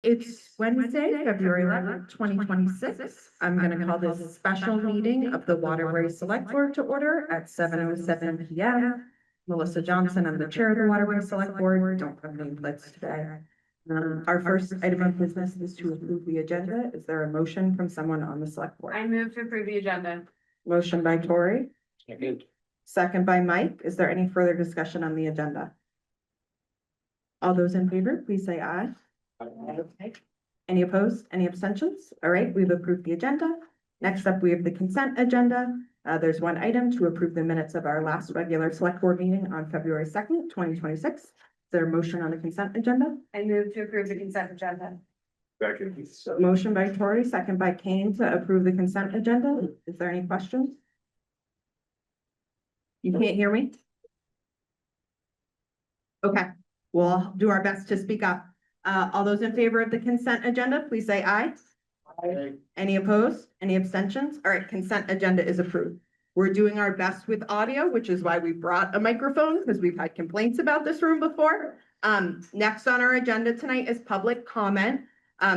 It's Wednesday, February 11th, 2026. I'm going to call this a special meeting of the Waterbury Select Board to order at 7:07 PM. Melissa Johnson, I'm the chair of the Waterbury Select Board. Don't have any lights today. Our first item of business is to approve the agenda. Is there a motion from someone on the select board? I move to approve the agenda. Motion by Tori, Second. second by Mike. Is there any further discussion on the agenda? All those in favor, please say aye. Any opposed? Any abstentions? All right, we've approved the agenda. Next up, we have the consent agenda. There's one item to approve the minutes of our last regular select board meeting on February 2nd, 2026. Is there a motion on the consent agenda? I move to approve the consent agenda. Second. Motion by Tori, second by Kane to approve the consent agenda. Is there any questions? You can't hear me? Okay, we'll do our best to speak up. All those in favor of the consent agenda, please say aye. Aye. Any opposed? Any abstentions? All right, consent agenda is approved. We're doing our best with audio, which is why we brought a microphone, because we've had complaints about this room before. Next on our agenda tonight is public comment.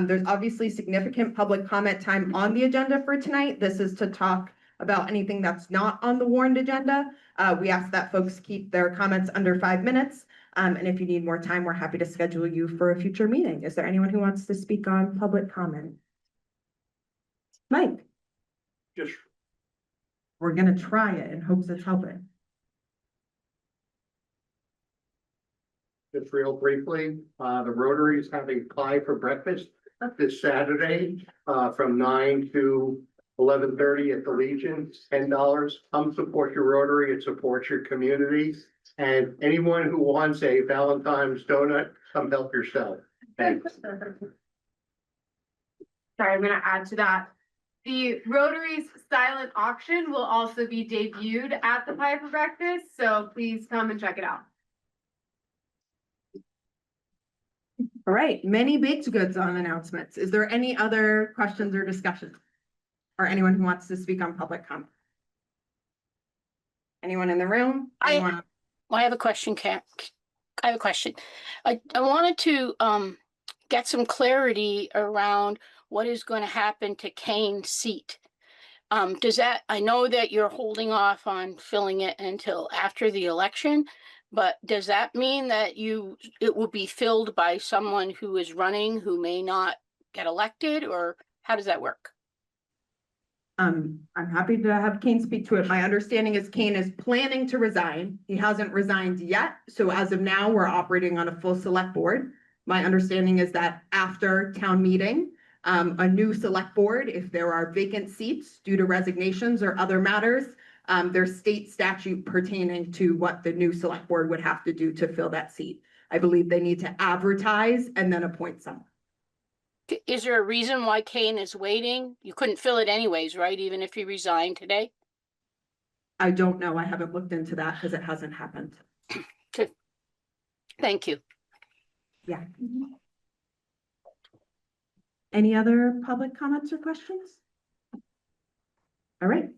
There's obviously significant public comment time on the agenda for tonight. This is to talk about anything that's not on the warned agenda. We ask that folks keep their comments under 5 minutes. And if you need more time, we're happy to schedule you for a future meeting. Is there anyone who wants to speak on public comment? Mike, Just we're gonna try it in hopes it's helping. real briefly, the Rotary is having pie for breakfast this Saturday, from 9 to 11:30 at the Legion, $10. Come support your Rotary, it supports your community. And anyone who wants a Valentine's donut, come help yourself. Thanks. Sorry, I'm gonna add to that. The Rotary's silent auction will also be debuted at the Pie for Breakfast, so please come and check it out. All right, many baked goods on announcements. Is there any other questions or discussion? Or anyone who wants to speak on public comment? Anyone in the room? Anyone? I have a question, I have a question. I wanted to get some clarity around what is going to happen to Kane's seat. Does that, I know that you're holding off on filling it until after the election, but does that mean that it will be filled by someone who is running who may not get elected, or how does that work? I'm happy to have Kane speak to it. My understanding is Kane is planning to resign. He hasn't resigned yet. So as of now, we're operating on a full select board. My understanding is that after town meeting, a new select board, if there are vacant seats due to resignations or other matters, there's state statute pertaining to what the new select board would have to do to fill that seat. I believe they need to advertise and then appoint someone. Is there a reason why Kane is waiting? You couldn't fill it anyways, right? Even if he resigned today? I don't know. I haven't looked into that because it hasn't happened. Thank you. Yeah. Any other public comments or questions? All right.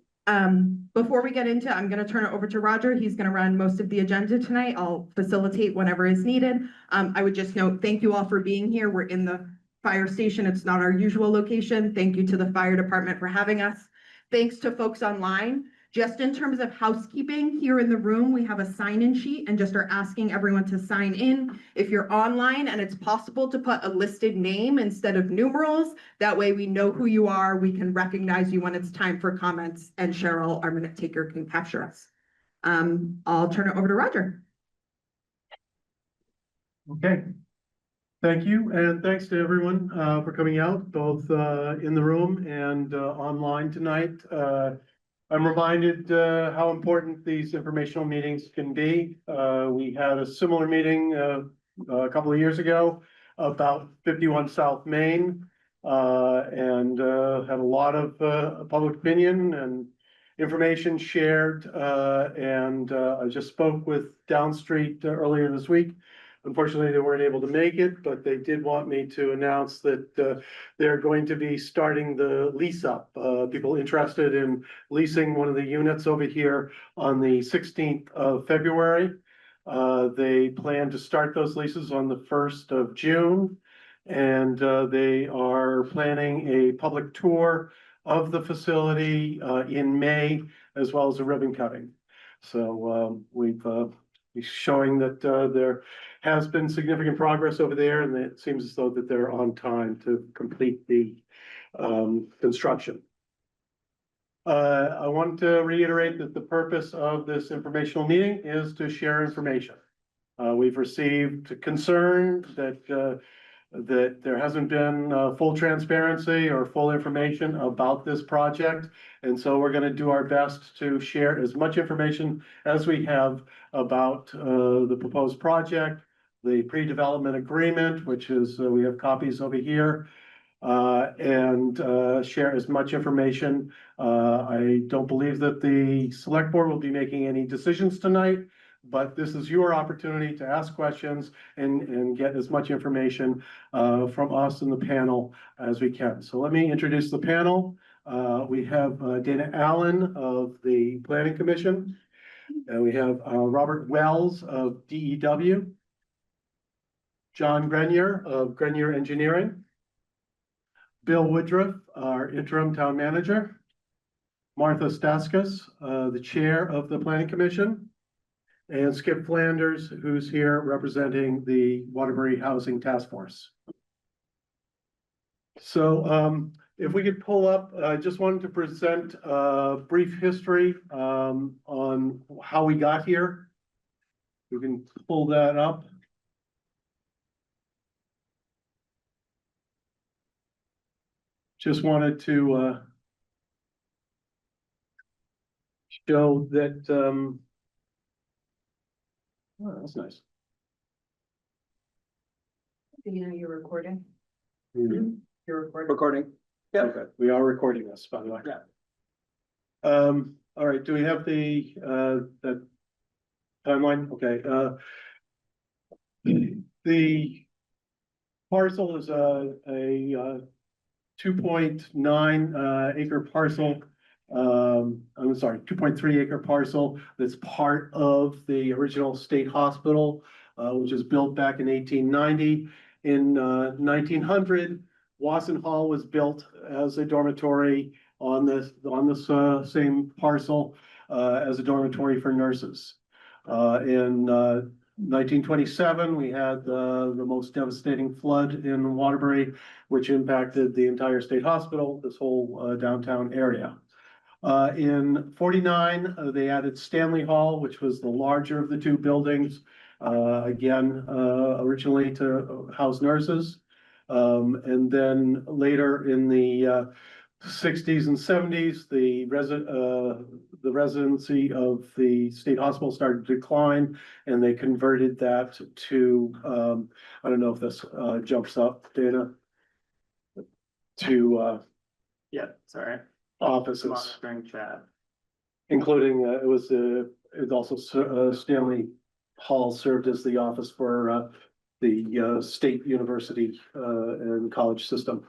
Before we get into, I'm going to turn it over to Roger. He's going to run most of the agenda tonight. I'll facilitate whenever is needed. I would just note, thank you all for being here. We're in the fire station. It's not our usual location. Thank you to the fire department for having us. Thanks to folks online. Just in terms of housekeeping, here in the room, we have a sign-in sheet and just are asking everyone to sign in. If you're online and it's possible to put a listed name instead of numerals, that way we know who you are. We can recognize you when it's time for comments, and Cheryl, our minute taker, can capture us. I'll turn it over to Roger. Okay. Thank you, and thanks to everyone for coming out, both in the room and online tonight. I'm reminded how important these informational meetings can be. We had a similar meeting a couple of years ago about 51 South Main, and had a lot of public opinion and information shared. I just spoke with Downstreet earlier this week. Unfortunately, they weren't able to make it, but they did want me to announce that they're going to be starting the lease up. People interested in leasing one of the units over here on the 16th of February. They plan to start those leases on the 1st of June. And they are planning a public tour of the facility in May, as well as a ribbon cutting. So we've showing that there has been significant progress over there, and it seems as though that they're on time to complete the construction. I want to reiterate that the purpose of this informational meeting is to share information. We've received concern that that there hasn't been full transparency or full information about this project. And so we're going to do our best to share as much information as we have about the proposed project, the pre-development agreement, which is, we have copies over here, and share as much information. I don't believe that the select board will be making any decisions tonight, but this is your opportunity to ask questions and get as much information from us in the panel as we can. So let me introduce the panel. We have Dana Allen of the Planning Commission. And we have Robert Wells of DEW. John Grenier of Grenier Engineering. Bill Woodruff, our interim town manager. Martha Staskis, the chair of the Planning Commission. And Skip Flanders, who's here representing the Waterbury Housing Task Force. So if we could pull up, I just wanted to present a brief history on how we got here. We can pull that up. Just wanted to show that oh, that's nice. You know, you're recording. Mhm. You're recording. Recording. Yeah. Okay, we are recording this, by the way. Yeah. All right, do we have the timeline? Okay, the parcel is a 2.9 acre parcel. I'm sorry, 2.3 acre parcel that's part of the original state hospital, which was built back in 1890. In 1900, Wasson Hall was built as a dormitory on this same parcel as a dormitory for nurses. In 1927, we had the most devastating flood in Waterbury, which impacted the entire state hospital, this whole downtown area. In 49, they added Stanley Hall, which was the larger of the two buildings, again, originally to house nurses. And then later in the 60s and 70s, the residency of the state hospital started to decline, and they converted that to, I don't know if this jumps up, Dana, to Yeah, sorry. offices, Monitoring chat. including, it was also Stanley Hall served as the office for the state university and college system.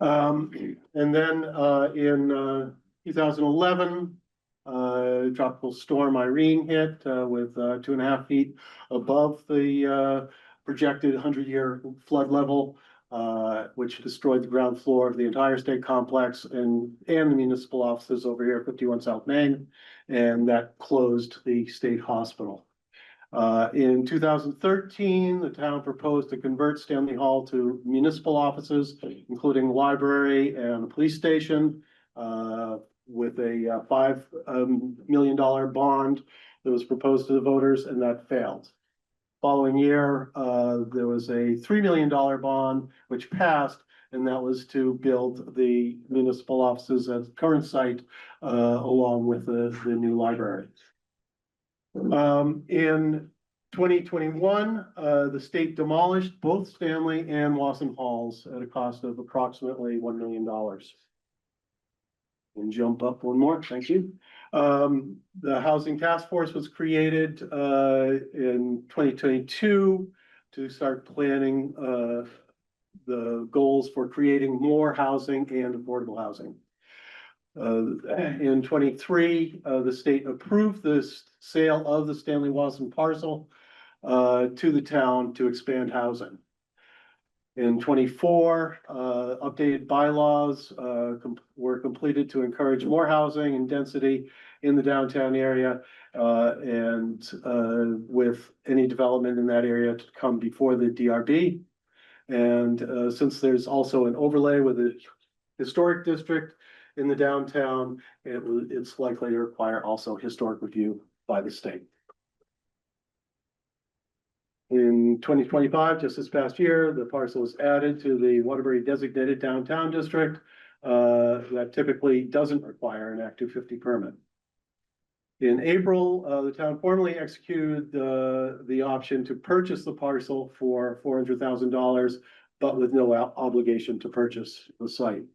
And then in 2011, tropical storm Irene hit with 2.5 feet above the projected 100-year flood level, which destroyed the ground floor of the entire state complex and the municipal offices over here at 51 South Main, and that closed the state hospital. In 2013, the town proposed to convert Stanley Hall to municipal offices, including the library and the police station, with a $5 million bond that was proposed to the voters, and that failed. Following year, there was a $3 million bond, which passed, and that was to build the municipal offices at the current site, along with the new library. In 2021, the state demolished both Stanley and Wasson Halls at a cost of approximately $1 million. And jump up one more, thank you. The Housing Task Force was created in 2022 to start planning the goals for creating more housing and affordable housing. In 23, the state approved this sale of the Stanley Wasson parcel to the town to expand housing. In 24, updated bylaws were completed to encourage more housing and density in the downtown area. And with any development in that area to come before the DRB. And since there's also an overlay with a historic district in the downtown, it's likely to require also historic review by the state. In 2025, just this past year, the parcel was added to the Waterbury designated downtown district. That typically doesn't require an Act 250 permit. In April, the town formally executed the option to purchase the parcel for $400,000, but with no obligation to purchase the site.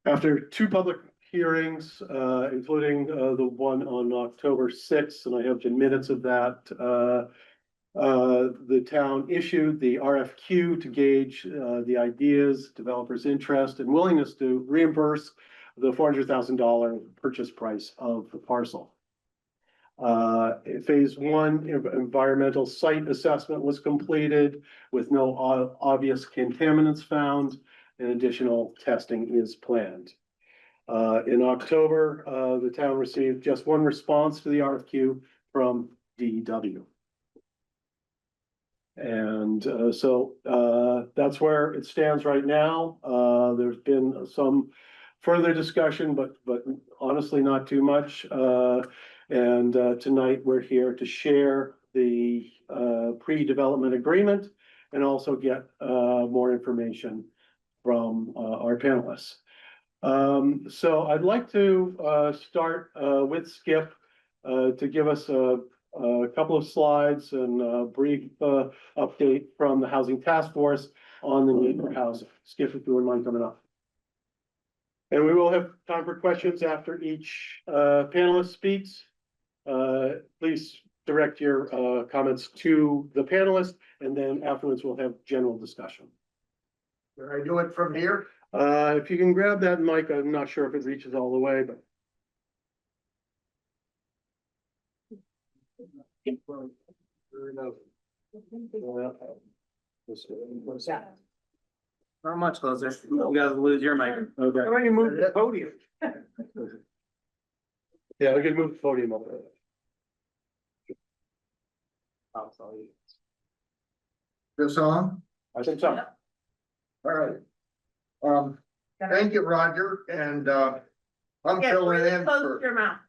After 2 public hearings, including the one on October 6th, and I have the minutes of that, the town issued the RFQ to gauge the ideas, developers' interest and willingness to reimburse the $400,000 purchase price of the parcel. Phase 1 environmental site assessment was completed with no obvious contaminants found, and additional testing is planned. In October, the town received just 1 response to the RFQ from DEW. And so that's where it stands right now. There's been some further discussion, but honestly not too much. And tonight we're here to share the pre-development agreement and also get more information from our panelists. So I'd like to start with Skip to give us a couple of slides and a brief update from the Housing Task Force on the need for housing. Skip, if you wouldn't mind coming up. And we will have time for questions after each panelist speaks. Please direct your comments to the panelists, and then afterwards we'll have general discussion. Can I do it from here? If you can grab that mic, I'm not sure if it reaches all the way, but. Not much closer. You guys lose your mic. Okay. Why don't you move the podium? Yeah, we can move the podium over. This on? I think so. All right. Thank you, Roger, and I'm Yeah, filling really in close for to your mouth.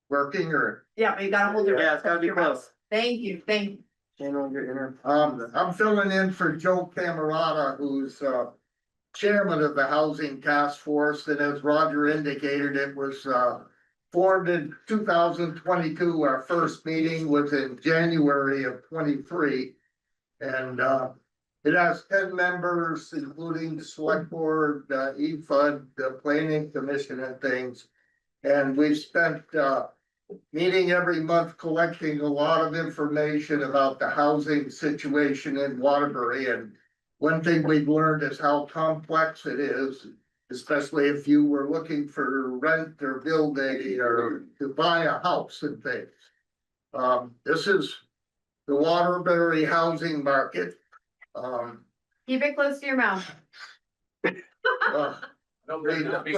working or, Yeah, you gotta hold your. Yeah, it's gotta be close. Thank you, thank you. I'm filling in for Joe Camerata, who's chairman of the Housing Task Force, and as Roger indicated, it was formed in 2022. Our first meeting was in January of 23. And it has 10 members, including the Selectboard, EFUD, the Planning Commission and things. And we've spent meeting every month collecting a lot of information about the housing situation in Waterbury. And one thing we've learned is how complex it is, especially if you were looking for rent or building or to buy a house and things. This is the Waterbury housing market. Keep it close to your mouth. Put it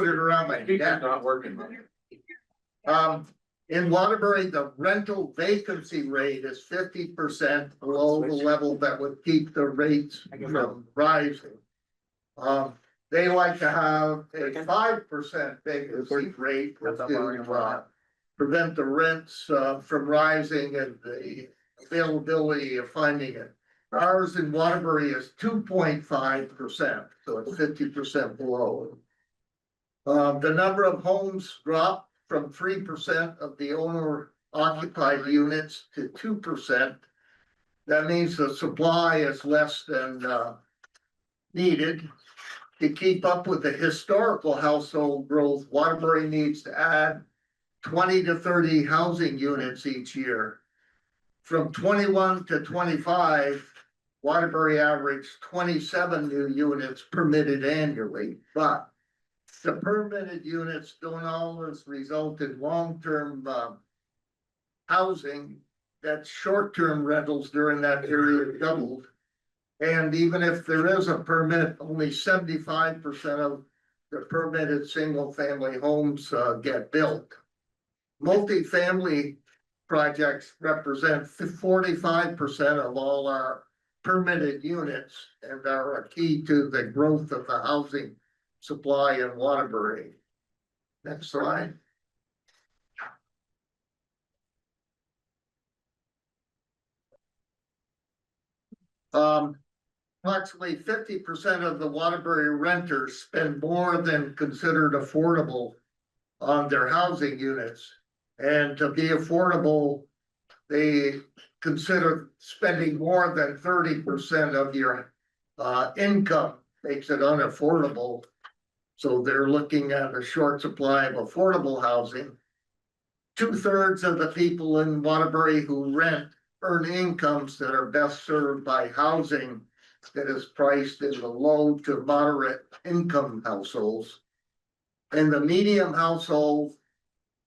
around my neck. Not working. In Waterbury, the rental vacancy rate is 50% below the level that would keep the rates from rising. They like to have a 5% vacancy rate, which is prevent the rents from rising and the availability of finding it. Ours in Waterbury is 2.5%, so it's 50% below. The number of homes dropped from 3% of the owner occupied units to 2%. That means the supply is less than needed. To keep up with the historical household growth, Waterbury needs to add 20 to 30 housing units each year. From 21 to 25, Waterbury averaged 27 new units permitted annually, but the permitted units don't always result in long-term housing. That short-term rentals during that period doubled. And even if there is a permit, only 75% of the permitted single-family homes get built. Multifamily projects represent 45% of all our permitted units and are a key to the growth of the housing supply in Waterbury. Next slide. Approximately 50% of the Waterbury renters spend more than considered affordable on their housing units. And to be affordable, they consider spending more than 30% of your income makes it unaffordable. So they're looking at a short supply of affordable housing. 2/3 of the people in Waterbury who rent earn incomes that are best served by housing that is priced in the low to moderate income households. And the medium household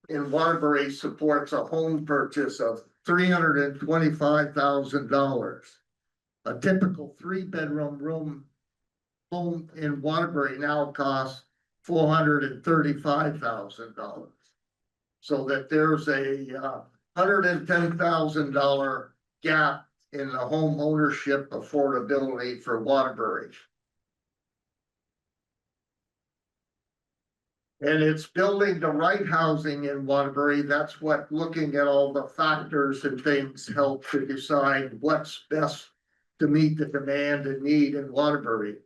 in Waterbury supports a home purchase of $325,000. A typical 3-bedroom home in Waterbury now costs $435,000. So that there's a $110,000 gap in the home ownership affordability for Waterbury. And it's building the right housing in Waterbury. That's what looking at all the factors and things help to decide what's best to meet the demand and need in Waterbury.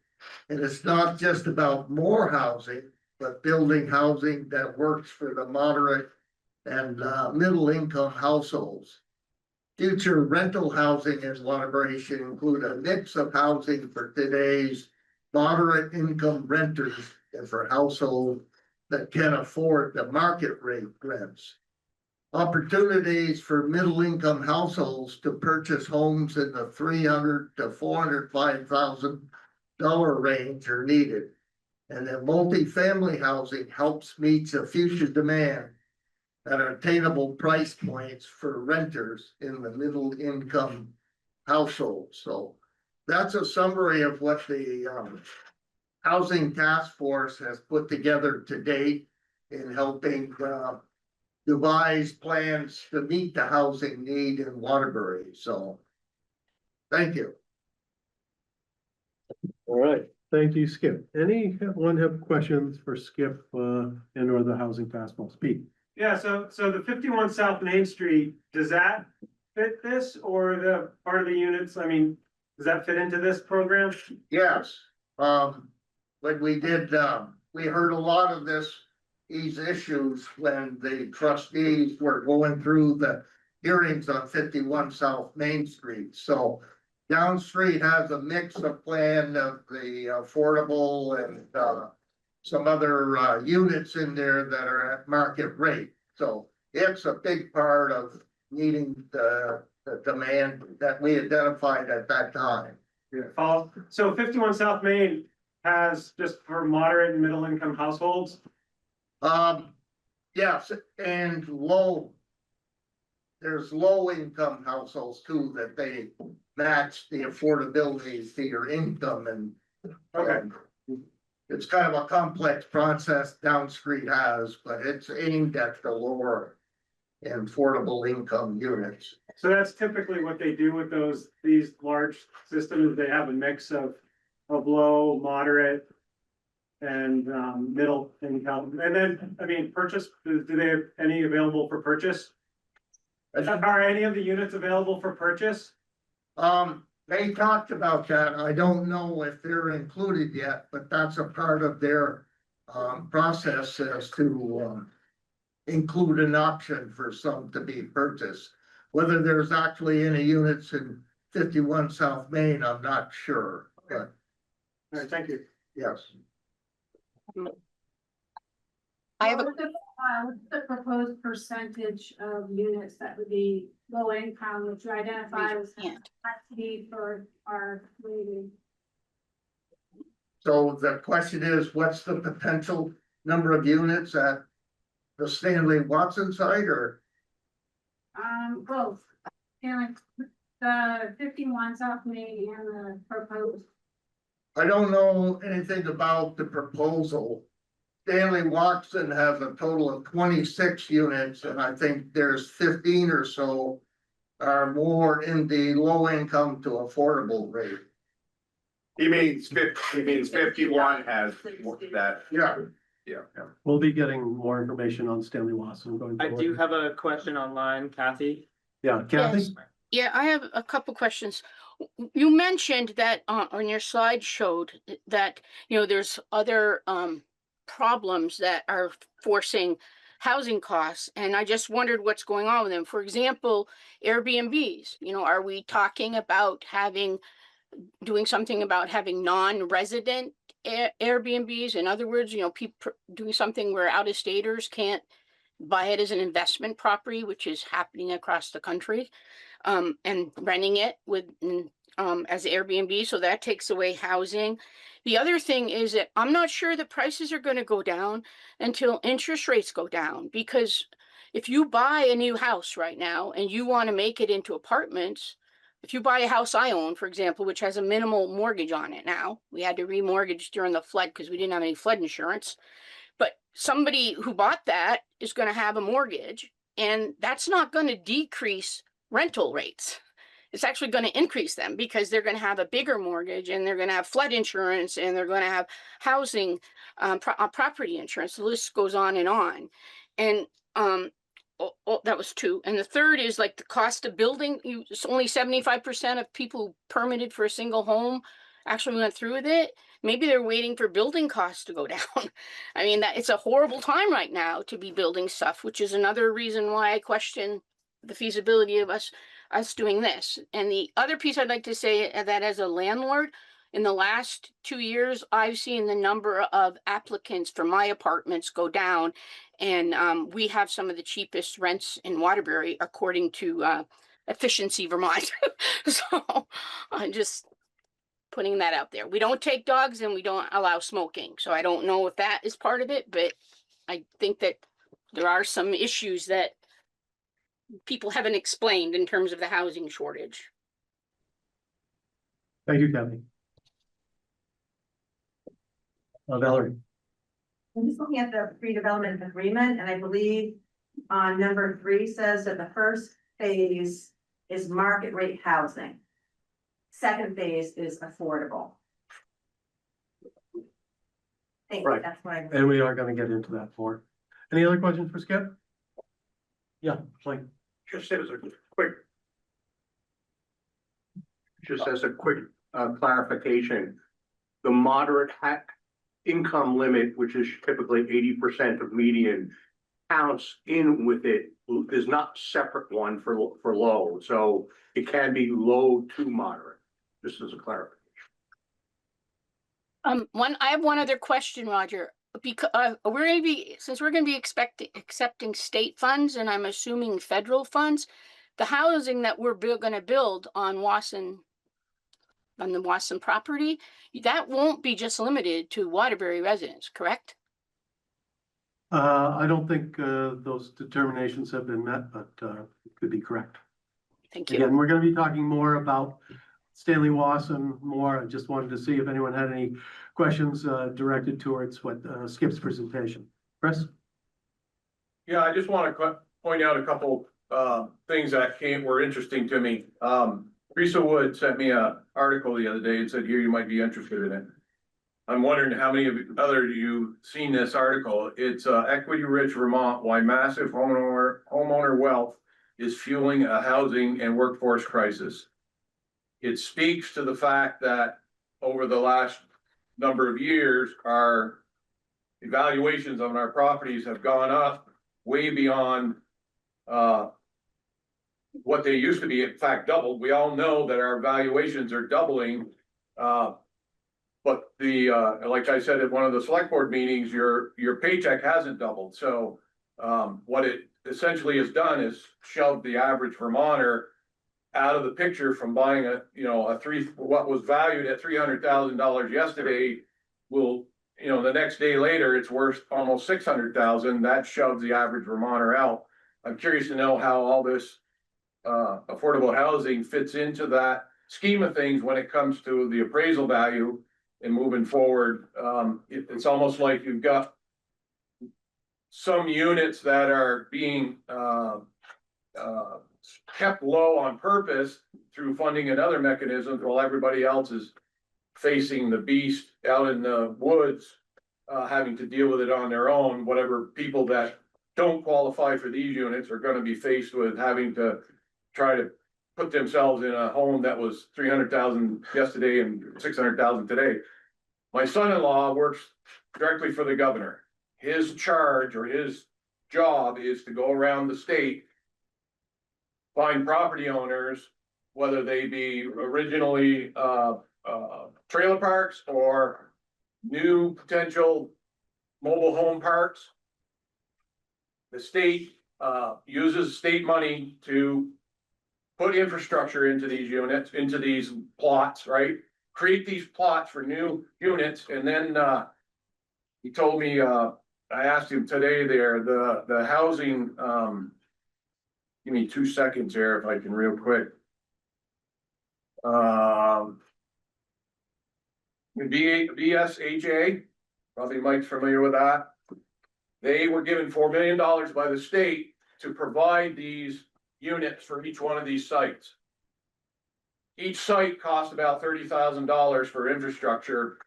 And it's not just about more housing, but building housing that works for the moderate and middle income households. Future rental housing in Waterbury should include a mix of housing for today's moderate income renters and for households that can afford the market rate rents. Opportunities for middle income households to purchase homes in the $300,000 to $405,000 range are needed. And then multifamily housing helps meet the future demand at attainable price points for renters in the middle income households. So that's a summary of what the Housing Task Force has put together to date in helping devise plans to meet the housing need in Waterbury. So thank you. All right, thank you, Skip. Anyone have questions for Skip and or the Housing Task Force? Pete? Yeah, so the 51 South Main Street, does that fit this or the part of the units? I mean, does that fit into this program? Yes, when we did, we heard a lot of these issues when the trustees were going through the hearings on 51 South Main Street. So Down Street has a mix of plan of the affordable and some other units in there that are at market rate. So it's a big part of meeting the demand that we identified at that time. Yeah. So 51 South Main has just for moderate and middle income households? Yes, and there's low income households too, that they match the affordability to your income and. Okay. It's kind of a complex process Down Street has, but it's aimed at the lower and affordable income units. So that's typically what they do with these large systems. They have a mix of low, moderate, and middle income. And then, I mean, purchase, do they have any available for purchase? Are any of the units available for purchase? They talked about that. I don't know if they're included yet, but that's a part of their process as to include an option for some to be purchased. Whether there's actually any units in 51 South Main, I'm not sure, but All right, thank you. yes. I have a, What's the proposed percentage of units that would be low income, which you identify as can't. capacity for our community? So the question is, what's the potential number of units at the Stanley Watson site or? Both. The 51 South Main and the proposed. I don't know anything about the proposal. Stanley Watson has a total of 26 units, and I think there's 15 or so are more in the low income to affordable rate. He means 51 has that. Yeah. We'll be getting more information on Stanley Watson going I forward. do have a question online, Kathy. Yeah, Kathy? Yes. Yeah, I have a couple questions. You mentioned that on your slide showed that, there's other problems that are forcing housing costs, and I just wondered what's going on with them. For example, Airbnbs, are we talking about doing something about having non-resident Airbnbs? In other words, people doing something where out-of-staters can't buy it as an investment property, which is happening across the country, and renting it as Airbnb. So that takes away housing. The other thing is that I'm not sure the prices are going to go down until interest rates go down, because if you buy a new house right now and you want to make it into apartments, if you buy a house I own, for example, which has a minimal mortgage on it now, we had to remortgage during the flood because we didn't have any flood insurance. But somebody who bought that is going to have a mortgage, and that's not going to decrease rental rates. It's actually going to increase them because they're going to have a bigger mortgage, and they're going to have flood insurance, and they're going to have housing, property insurance. The list goes on and on. And that was two. And the third is like the cost of building. It's only 75% of people who permitted for a single home actually went through with it. Maybe they're waiting for building costs to go down. I mean, it's a horrible time right now to be building stuff, which is another reason why I question the feasibility of us doing this. And the other piece I'd like to say that as a landlord, in the last 2 years, I've seen the number of applicants for my apartments go down. And we have some of the cheapest rents in Waterbury, according to Efficiency Vermont. So I'm just putting that out there. We don't take dogs and we don't allow smoking. So I don't know if that is part of it, but I think that there are some issues that people haven't explained in terms of the housing shortage. Thank you, Kathy. Valerie? I'm just looking at the pre-development agreement, and I believe on number 3 says that the first phase is market rate housing. Second phase is affordable. I think Right. that's what I. And we are gonna get into that more. Any other questions for Skip? Yeah, like, Just as a quick. Just as a quick clarification, the moderate income limit, which is typically 80% of median, counts in with it. There's not separate one for low, so it can be low to moderate, just as a clarification. I have one other question, Roger. Because since we're going to be accepting state funds, and I'm assuming federal funds, the housing that we're going to build on the Wasson property, that won't be just limited to Waterbury residents, correct? I don't think those determinations have been met, but it could be correct. Thank you. Again, we're gonna be talking more about Stanley Wasson more. I just wanted to see if anyone had any questions directed towards what Skip's presentation. Chris? Yeah, I just want to point out a couple things that were interesting to me. Teresa Wood sent me an article the other day and said, here, you might be interested in it. I'm wondering how many of you seen this article. It's Equity Rich Vermont, Why Massive Homeowner Wealth is Fueling a Housing and Workforce Crisis. It speaks to the fact that over the last number of years, our evaluations on our properties have gone up way beyond what they used to be, in fact, doubled. We all know that our valuations are doubling. But like I said at one of the select board meetings, your paycheck hasn't doubled. So what it essentially has done is shoved the average Vermonter out of the picture from buying what was valued at $300,000 yesterday will, the next day later, it's worth almost $600,000. That shoves the average Vermonter out. I'm curious to know how all this affordable housing fits into that scheme of things when it comes to the appraisal value and moving forward. It's almost like you've got some units that are being, kept low on purpose through funding and other mechanisms, while everybody else is facing the beast out in the woods, having to deal with it on their own. Whatever people that don't qualify for these units are gonna be faced with having to try to put themselves in a home that was 300,000 yesterday and 600,000 today. My son-in-law works directly for the governor. His charge or his job is to go around the state, find property owners, whether they be originally trailer parks or new potential mobile home parks. The state uses state money to put infrastructure into these units, into these plots, right? Create these plots for new units, and then he told me, I asked him today there, the housing, give me 2 seconds here if I can real quick. BSHA, probably Mike's familiar with that. They were given $4 million by the state to provide these units for each one of these sites. Each site cost about $30,000 for infrastructure.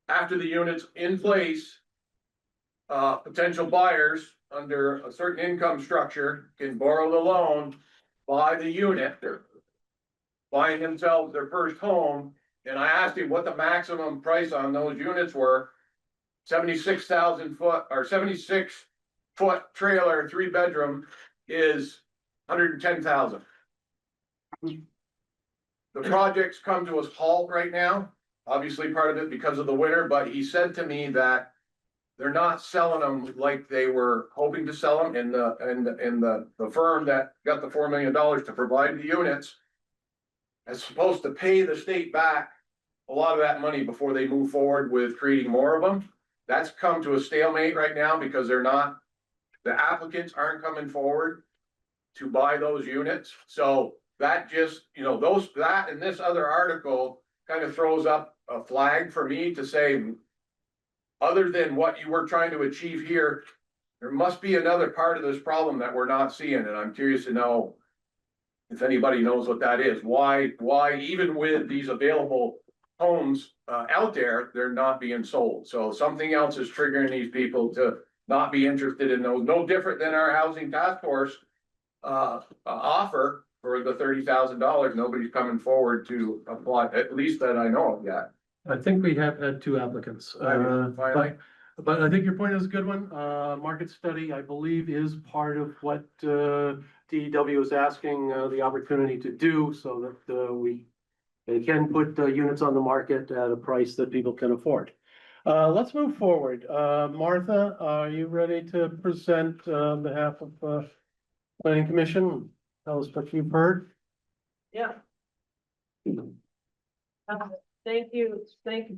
After the unit's in place, potential buyers under a certain income structure can borrow the loan, buy the unit, they're buying themselves their first home. And I asked him what the maximum price on those units were. 76,000 foot or 76-foot trailer, 3-bedroom is 110,000. The project's come to a halt right now, obviously part of it because of the winter, but he said to me that they're not selling them like they were hoping to sell them, and the firm that got the $4 million to provide the units is supposed to pay the state back a lot of that money before they move forward with creating more of them. That's come to a stalemate right now because the applicants aren't coming forward to buy those units. So that just, that and this other article kind of throws up a flag for me to say, other than what you were trying to achieve here, there must be another part of this problem that we're not seeing. And I'm curious to know if anybody knows what that is. Why even with these available homes out there, they're not being sold. So something else is triggering these people to not be interested in those. No different than our housing task force offer for the $30,000. Nobody's coming forward to apply, at least that I know of yet. I think we have had 2 applicants, Finally. but I think your point is a good one. Market study, I believe, is part of what DEW is asking the opportunity to do, so that they can put units on the market at a price that people can afford. Let's move forward. Martha, are you ready to present on behalf of Planning Commission? Tell us what you've heard. Yeah. Thank you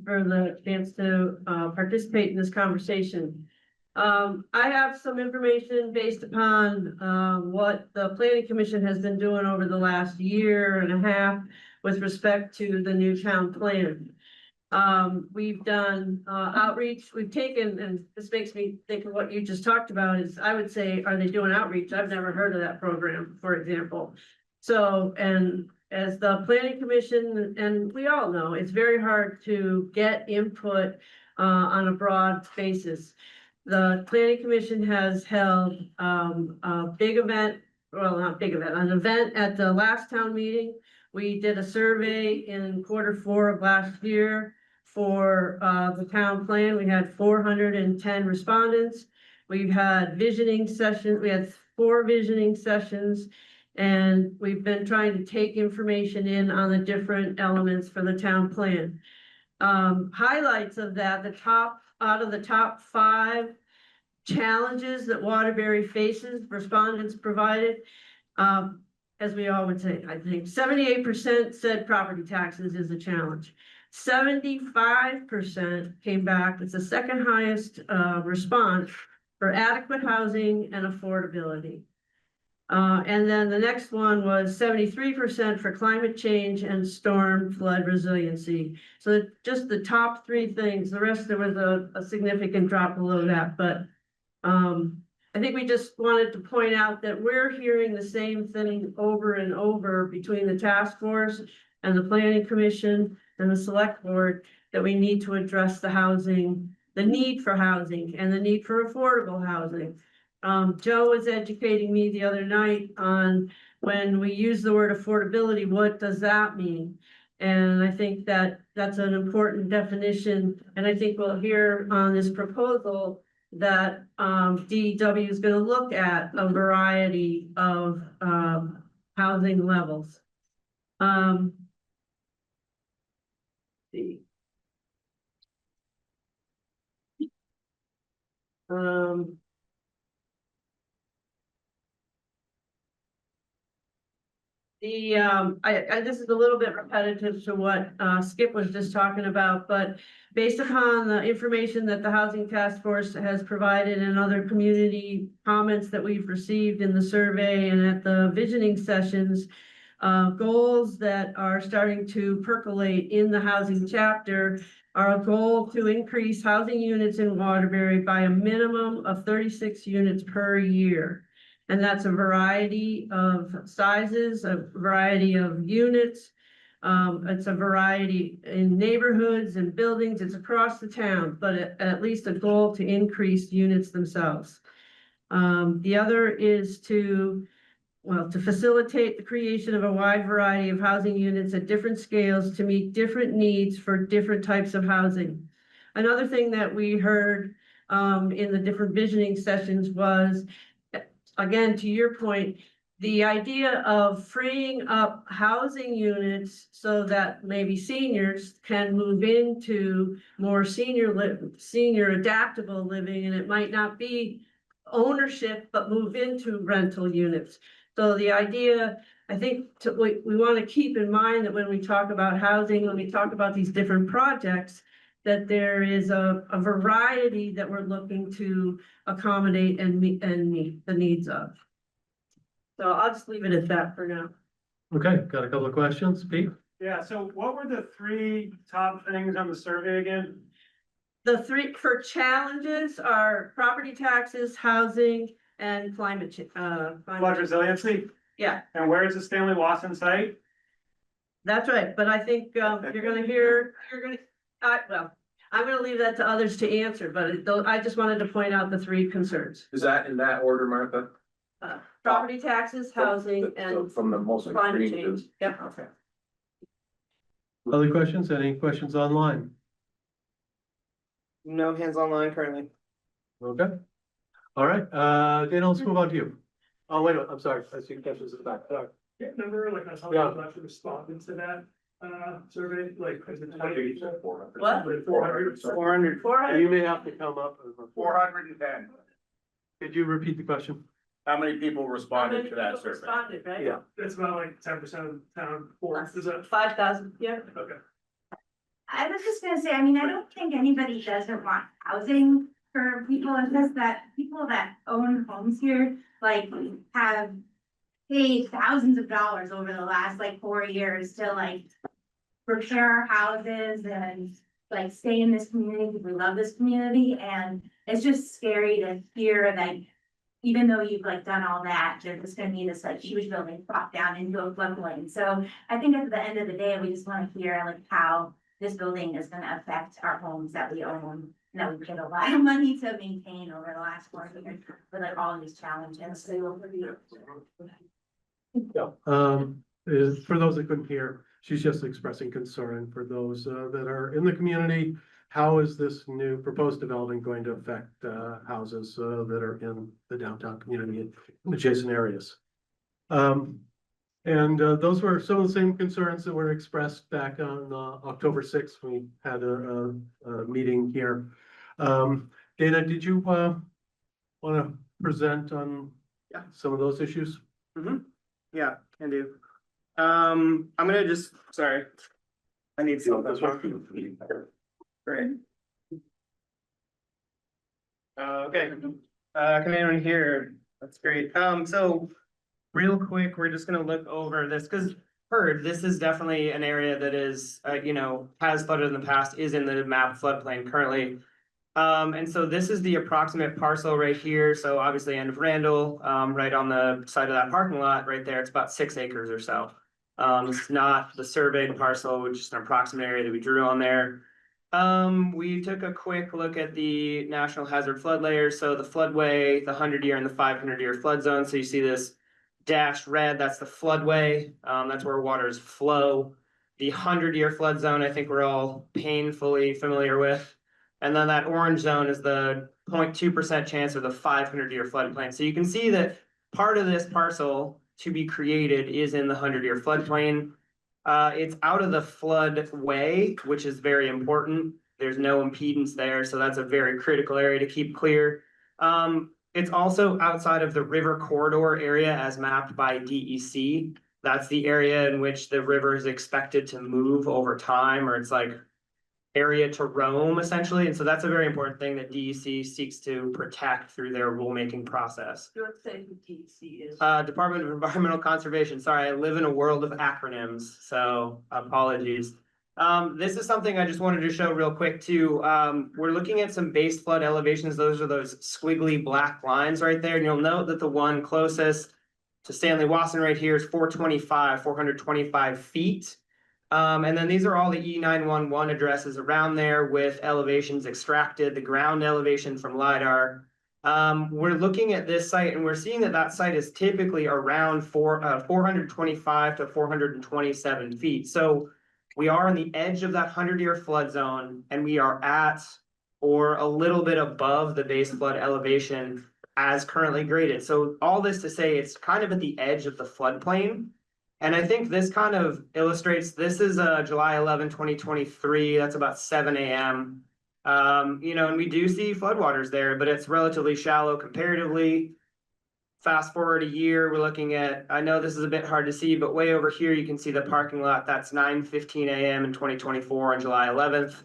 for the chance to participate in this conversation. I have some information based upon what the Planning Commission has been doing over the last year and a half with respect to the new town plan. We've done outreach, we've taken, and this makes me think of what you just talked about, is I would say, are they doing outreach? I've never heard of that program, for example. So, and as the Planning Commission, and we all know, it's very hard to get input on a broad basis. The Planning Commission has held a big event, well, not big event, an event at the last town meeting. We did a survey in Q4 of last year for the town plan. We had 410 respondents. We've had visioning sessions. We had 4 visioning sessions. And we've been trying to take information in on the different elements for the town plan. Highlights of that, out of the top 5 challenges that Waterbury faces, respondents provided. As we all would say, I think 78% said property taxes is a challenge. 75% came back, it's the second highest response for adequate housing and affordability. And then the next one was 73% for climate change and storm flood resiliency. So just the top three things, the rest there was a significant drop below that, but I think we just wanted to point out that we're hearing the same thing over and over between the task force and the planning commission and the select board, that we need to address the housing, the need for housing and the need for affordable housing. Joe was educating me the other night on when we use the word affordability, what does that mean? And I think that that's an important definition. And I think we'll hear on this proposal that DEW is going to look at a variety of housing levels. See. This is a little bit repetitive to what Skip was just talking about, but based upon the information that the Housing Task Force has provided and other community comments that we've received in the survey and at the visioning sessions, goals that are starting to percolate in the housing chapter are a goal to increase housing units in Waterbury by a minimum of 36 units per year. And that's a variety of sizes, a variety of units. It's a variety in neighborhoods and buildings. It's across the town, but at least a goal to increase units themselves. The other is to facilitate the creation of a wide variety of housing units at different scales to meet different needs for different types of housing. Another thing that we heard in the different visioning sessions was, again, to your point, the idea of freeing up housing units so that maybe seniors can move into more senior adaptable living, and it might not be ownership, but move into rental units. So the idea, I think, we want to keep in mind that when we talk about housing, when we talk about these different projects, that there is a variety that we're looking to accommodate and meet the needs of. So I'll just leave it at that for now. Okay, got a couple of questions, Pete? Yeah, so what were the three top things on the survey again? The three for challenges are property taxes, housing, and climate change. Flood resiliency? Yeah, And where is the Stanley Watson site? that's right. But I think you're gonna hear, I'm gonna leave that to others to answer, but I just wanted to point out the three concerns. Is that in that order, Martha? Property taxes, housing, and From the most climate extreme to. change. Yep. Okay. Other questions? Any questions online? No hands online currently. Okay. All right, Dana, let's move on to you. Oh, wait, I'm sorry. I see questions at the back. Sorry. Number, like, I saw Yeah. you actually responded to that, survey, like, is it What? 400. You may have to come up. 410. Could you repeat the question? How many people responded to that survey? Responded, right? Yeah. That's about like 10% of the town, is that? 5,000, yeah. Okay. I was just gonna say, I mean, I don't think anybody doesn't want housing for people. It's just that people that own homes here, like, have paid thousands of dollars over the last, like, 4 years to, like, repair our houses and, like, stay in this community because we love this community. And it's just scary to hear that even though you've, like, done all that, there's just gonna be this, like, huge building plopped down into a floodplain. So I think at the end of the day, we just wanna hear, like, how this building is gonna affect our homes that we own. That we paid a lot of money to maintain over the last 4 years with, like, all of these challenges. Yeah. For those that couldn't hear, she's just expressing concern for those that are in the community. How is this new proposed development going to affect houses that are in the downtown community and adjacent areas? And those were some of the same concerns that were expressed back on October 6th. We had a meeting here. Dana, did you want to present on some of those issues? Yeah, can do. I'm gonna just, sorry. I need some. Great. Okay, can anyone hear? That's great. So real quick, we're just gonna look over this, because this is definitely an area that is, has flooded in the past, is in the map floodplain currently. And so this is the approximate parcel right here. So obviously end of Randall, right on the side of that parking lot right there. It's about 6 acres or so. It's not the surveyed parcel, which is an approximate area that we drew on there. We took a quick look at the national hazard flood layers. So the floodway, the 100-year and the 500-year flood zone. So you see this dashed red, that's the floodway. That's where waters flow. The 100-year flood zone, I think we're all painfully familiar with. And then that orange zone is the 0.2% chance of the 500-year floodplain. So you can see that part of this parcel to be created is in the 100-year floodplain. It's out of the floodway, which is very important. There's no impedance there, so that's a very critical area to keep clear. It's also outside of the river corridor area as mapped by DEC. That's the area in which the river is expected to move over time, or it's like area to roam essentially. And so that's a very important thing that DEC seeks to protect through their rulemaking process. Let's say who DEC is. Department of Environmental Conservation. Sorry, I live in a world of acronyms, so apologies. This is something I just wanted to show real quick too. We're looking at some base flood elevations. Those are those squiggly black lines right there. And you'll note that the one closest to Stanley Wasson right here is 425 feet. And then these are all the E911 addresses around there with elevations extracted, the ground elevation from LiDAR. We're looking at this site and we're seeing that that site is typically around 425 to 427 feet. So we are on the edge of that 100-year flood zone, and we are at or a little bit above the base flood elevation as currently graded. So all this to say, it's kind of at the edge of the floodplain. And I think this kind of illustrates, this is July 11, 2023. That's about 7 a.m. And we do see floodwaters there, but it's relatively shallow comparatively. Fast forward a year, we're looking at, I know this is a bit hard to see, but way over here, you can see the parking lot. That's 9:15 a.m. in 2024 on July 11th.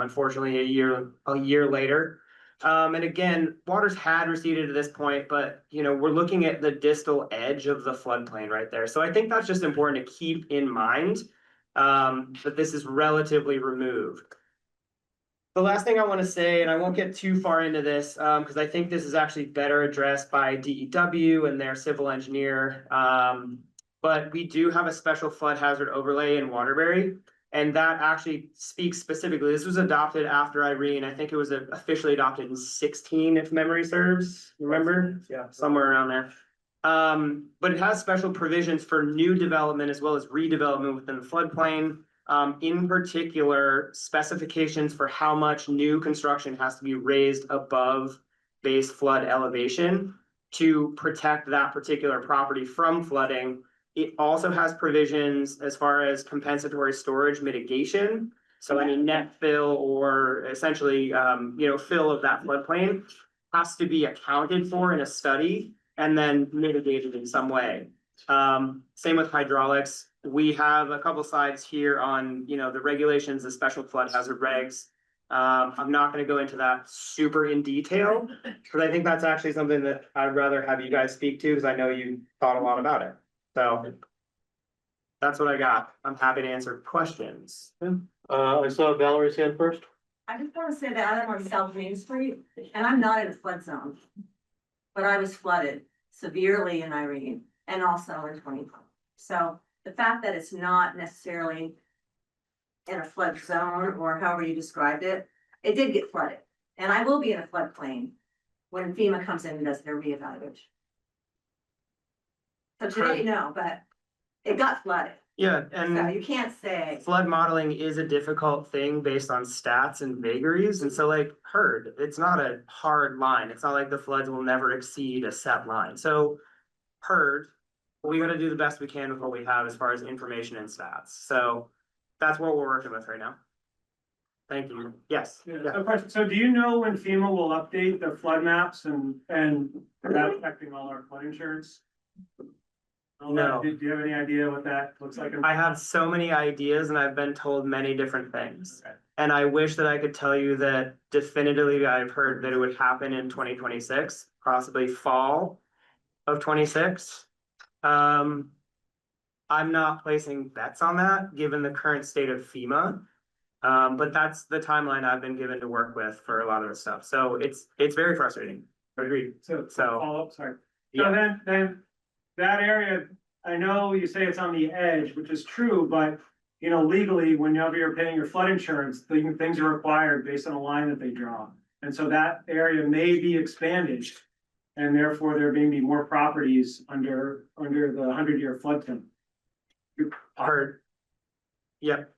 Unfortunately, a year later. And again, waters had receded to this point, but we're looking at the distal edge of the floodplain right there. So I think that's just important to keep in mind that this is relatively removed. The last thing I want to say, and I won't get too far into this because I think this is actually better addressed by DEW and their civil engineer. But we do have a special flood hazard overlay in Waterbury. And that actually speaks specifically. This was adopted after Irene. I think it was officially adopted in 2016, if memory serves. Remember? Yeah, somewhere around there. But it has special provisions for new development as well as redevelopment within the floodplain. In particular, specifications for how much new construction has to be raised above base flood elevation to protect that particular property from flooding. It also has provisions as far as compensatory storage mitigation. So any net fill or essentially, fill of that floodplain has to be accounted for in a study and then mitigated in some way. Same with hydraulics. We have a couple slides here on, the regulations, the special flood hazard regs. I'm not going to go into that super in detail because I think that's actually something that I'd rather have you guys speak to because I know you thought a lot about it. So that's what I got. I'm happy to answer questions. I saw Valerie's hand first. I just want to say that I'm on South Main Street and I'm not in a flood zone. But I was flooded severely in Irene and also in 2020. So the fact that it's not necessarily in a flood zone or however you described it, it did get flooded. And I will be in a floodplain when FEMA comes in and does their reevaluation. So today, no, but it got flooded. Yeah, So and you can't say, flood modeling is a difficult thing based on stats and vagaries. And so it's not a hard line. It's not like the floods will never exceed a set line. So we got to do the best we can with what we have as far as information and stats. So that's what we're working with right now. Thank you. Yes. A question. So do you know when FEMA will update the flood maps and that affecting all our flood insurance? No. Do you have any idea what that looks like? I have so many ideas and I've been told many different things. Okay. And I wish that I could tell you that definitively I've heard that it would happen in 2026, possibly fall of 26. I'm not placing bets on that, given the current state of FEMA. But that's the timeline I've been given to work with for a lot of this stuff, so it's very frustrating. Agreed. So, So- follow up, sorry. So Yeah. then that area, I know you say it's on the edge, which is true, but you know, legally, whenever you're paying your flood insurance, things are required based on a line that they draw. And so that area may be expanded. And therefore, there may be more properties under the 100-year flood zone. Heard. Yep.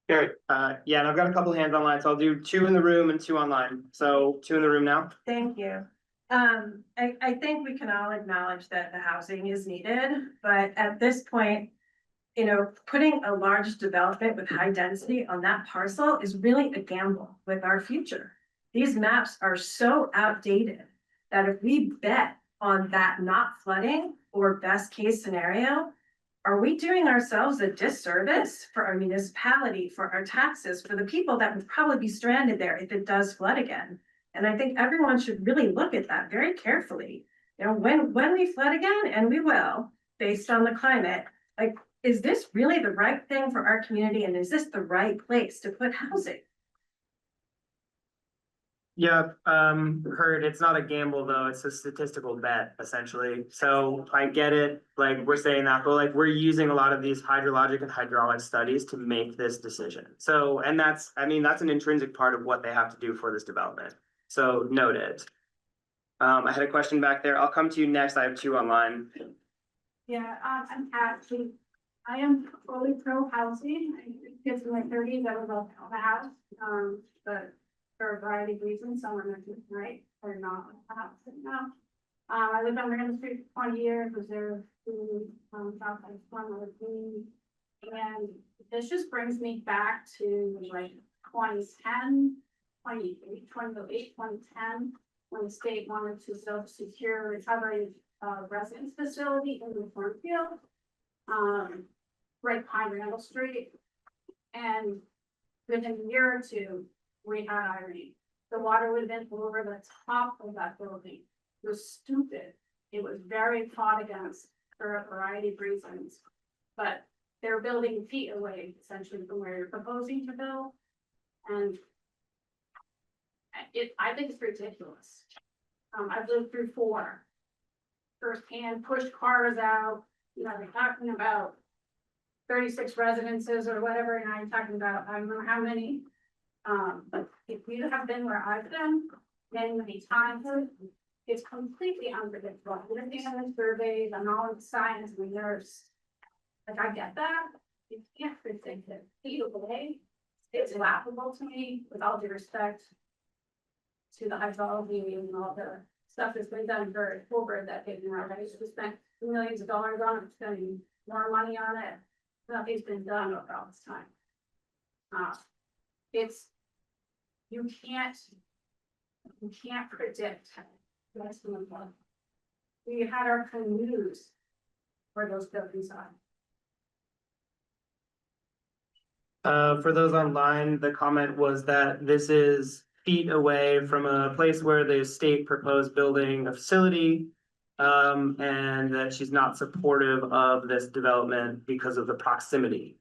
Very, yeah, and I've got a couple hands online, so I'll do 2 in the room and 2 online. So 2 in the room now. Thank you. I think we can all acknowledge that the housing is needed, but at this point, you know, putting a large development with high density on that parcel is really a gamble with our future. These maps are so outdated that if we bet on that not flooding or best case scenario, are we doing ourselves a disservice for our municipality, for our taxes, for the people that would probably be stranded there if it does flood again? And I think everyone should really look at that very carefully. You know, when we flood again, and we will, based on the climate, like, is this really the right thing for our community? And is this the right place to put housing? Yeah, heard, it's not a gamble though, it's a statistical bet essentially. So I get it, like we're saying that, but like we're using a lot of these hydrologic and hydraulic studies to make this decision. So, and that's, I mean, that's an intrinsic part of what they have to do for this development. So noted. I had a question back there. I'll come to you next. I have 2 online. Yeah, I'm actually, I am fully pro housing. Kids in my 30s, I would love to own a house. But for a variety of reasons, some are not right, or not a house now. I lived on Randall Street for 20 years, was there to Southside Slum with me. And this just brings me back to like 2010, 2008, 2010, when the state wanted to self-secure recovery residence facility in the cornfield, right behind Randall Street. And within a year or 2, we had Irene. The water would have been over the top of that building. It was stupid. It was very fought against for a variety of reasons. But they're building feet away essentially from where you're proposing to build. And I think it's ridiculous. I've lived through 4 firsthand, pushed cars out, you know, they're talking about 36 residences or whatever, and I'm talking about, I don't know how many. But if you have been where I've been many times, it's completely unpredictable. Living on the surveys, and all of the science and the nurse. Like, I get that, you can't predict it. Either way, it's laughable to me, with all due respect to the hydrology and all the stuff that's been done for over a decade now. I used to spend millions of dollars on it, spending more money on it. Nothing's been done over all this time. You can't predict what's going on. We had our canoes where those buildings are. For those online, the comment was that this is feet away from a place where the state proposed building a facility. And that she's not supportive of this development because of the proximity.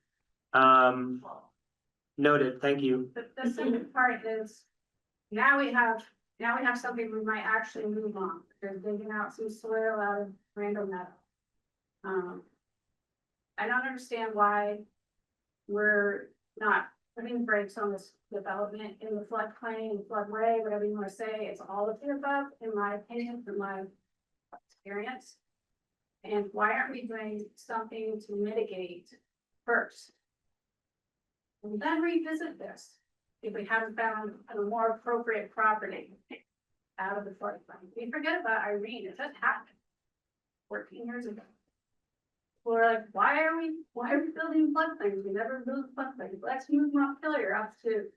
Noted, thank you. The second part is, now we have something we might actually move on. They're digging out some soil out of Randall Meadow. I don't understand why we're not putting brakes on this development in the floodplain, floodway, whatever you want to say. It's all of the above, in my opinion, from my experience. And why aren't we doing something to mitigate first? And then revisit this if we haven't found a more appropriate property out of the floodplain. We forget about Irene, it just happened 14 years ago. We're like, why are we building floodplains? We never built floodplains. Let's move Montpelier up to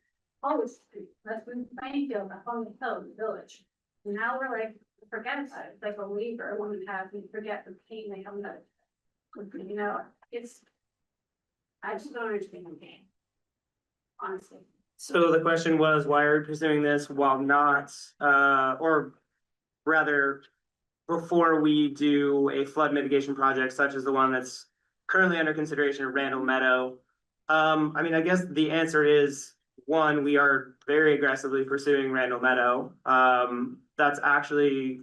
Hollis Street. Let's move Plainfield up on the hill, the village. And now we're like, forget about it. It's like a waiver when we have, we forget the pain they have. You know, I just don't understand the game. Honestly. So the question was, why are we pursuing this while not, or rather, before we do a flood mitigation project such as the one that's currently under consideration at Randall Meadow? I mean, I guess the answer is, one, we are very aggressively pursuing Randall Meadow. That's actually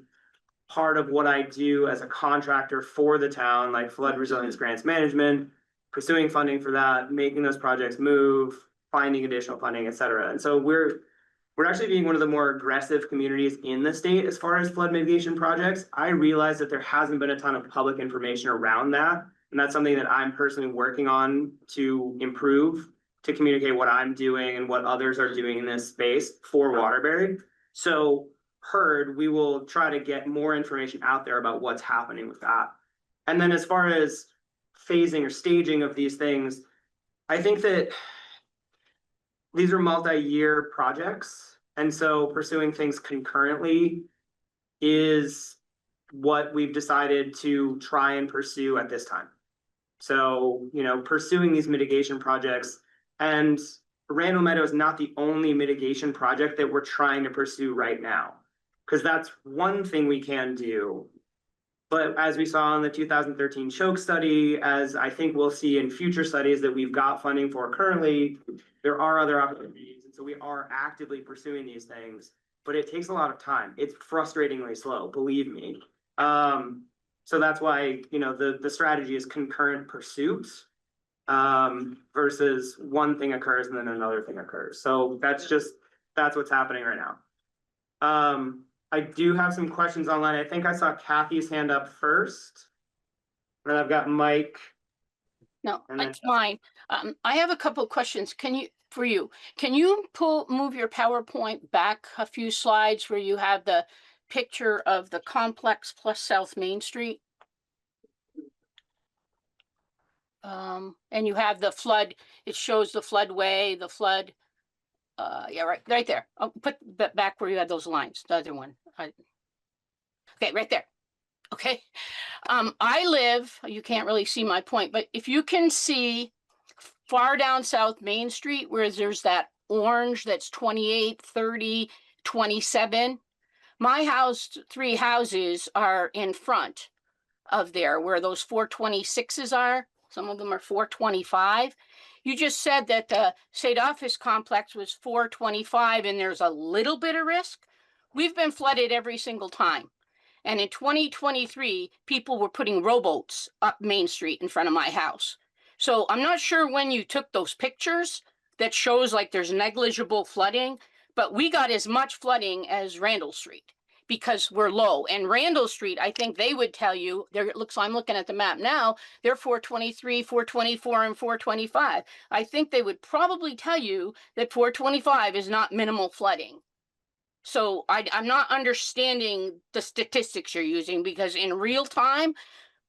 part of what I do as a contractor for the town, like flood resilience grants management, pursuing funding for that, making those projects move, finding additional funding, et cetera. And so we're actually being one of the more aggressive communities in the state as far as flood mitigation projects. I realize that there hasn't been a ton of public information around that. And that's something that I'm personally working on to improve, to communicate what I'm doing and what others are doing in this space for Waterbury. So we will try to get more information out there about what's happening with that. And then as far as phasing or staging of these things, I think that these are multi-year projects. And so pursuing things concurrently is what we've decided to try and pursue at this time. So, you know, pursuing these mitigation projects, and Randall Meadow is not the only mitigation project that we're trying to pursue right now, because that's one thing we can do. But as we saw in the 2013 choke study, as I think we'll see in future studies that we've got funding for currently, there are other opportunities. And so we are actively pursuing these things, but it takes a lot of time. It's frustratingly slow, believe me. So that's why, you know, the strategy is concurrent pursuits versus one thing occurs and then another thing occurs. So that's what's happening right now. I do have some questions online. I think I saw Kathy's hand up first. And then I've got Mike. No, And then- it's mine. I have a couple of questions. Can you move your PowerPoint back a few slides where you have the picture of the complex plus South Main Street? And you have the flood, it shows the floodway, the flood. Yeah, right there. I'll put that back where you had those lines, the other one. Okay, right there. Okay. I live, you can't really see my point, but if you can see far down South Main Street where there's that orange that's 28, 30, 27, my house, 3 houses are in front of there where those 426s are. Some of them are 425. You just said that the state office complex was 425 and there's a little bit of risk. We've been flooded every single time. And in 2023, people were putting rowboats up Main Street in front of my house. So I'm not sure when you took those pictures that shows like there's negligible flooding, but we got as much flooding as Randall Street because we're low. And Randall Street, I think they would tell you, I'm looking at the map now, they're 423, 424, and 425. I think they would probably tell you that 425 is not minimal flooding. So I'm not understanding the statistics you're using, because in real time,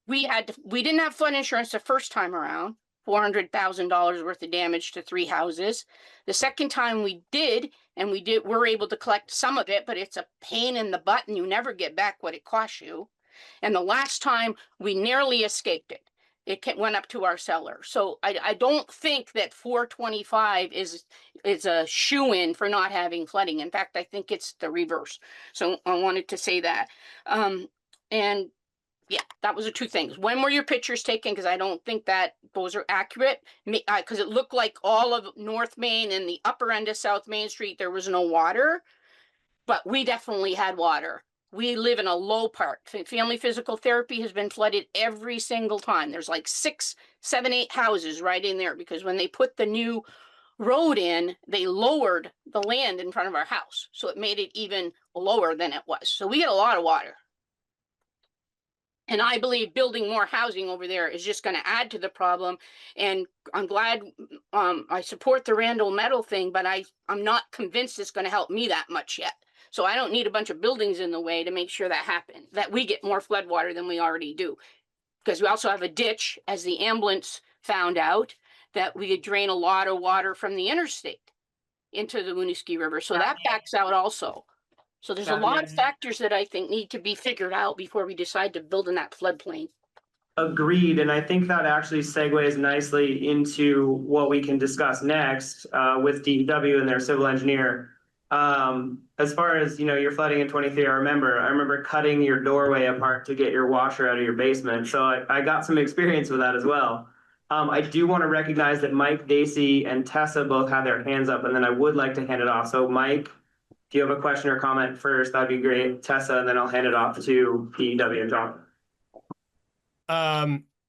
we didn't have flood insurance the first time around, $400,000 worth of damage to 3 houses. The second time we did, and we're able to collect some of it, but it's a pain in the butt and you never get back what it costs you. And the last time we narrowly escaped it. It went up to our cellar. So I don't think that 425 is a shoo-in for not having flooding. In fact, I think it's the reverse. So I wanted to say that. And yeah, that was the 2 things. When were your pictures taken? Because I don't think that those are accurate. Because it looked like all of North Main and the upper end of South Main Street, there was no water. But we definitely had water. We live in a low part. Family physical therapy has been flooded every single time. There's like 6, 7, 8 houses right in there, because when they put the new road in, they lowered the land in front of our house. So it made it even lower than it was. So we get a lot of water. And I believe building more housing over there is just going to add to the problem. And I'm glad I support the Randall Meadow thing, but I'm not convinced it's going to help me that much yet. So I don't need a bunch of buildings in the way to make sure that happens, that we get more flood water than we already do. Because we also have a ditch, as the ambulance found out, that we could drain a lot of water from the interstate into the Municipal River. So that backs out also. So there's a lot of factors that I think need to be figured out before we decide to build in that floodplain. Agreed, and I think that actually segues nicely into what we can discuss next with DPW and their civil engineer. As far as, your flooding in 23, I remember cutting your doorway apart to get your washer out of your basement. So I got some experience with that as well. I do want to recognize that Mike, Daisy, and Tessa both have their hands up, and then I would like to hand it off. So Mike, if you have a question or comment first, that'd be great. Tessa, and then I'll hand it off to PW and John.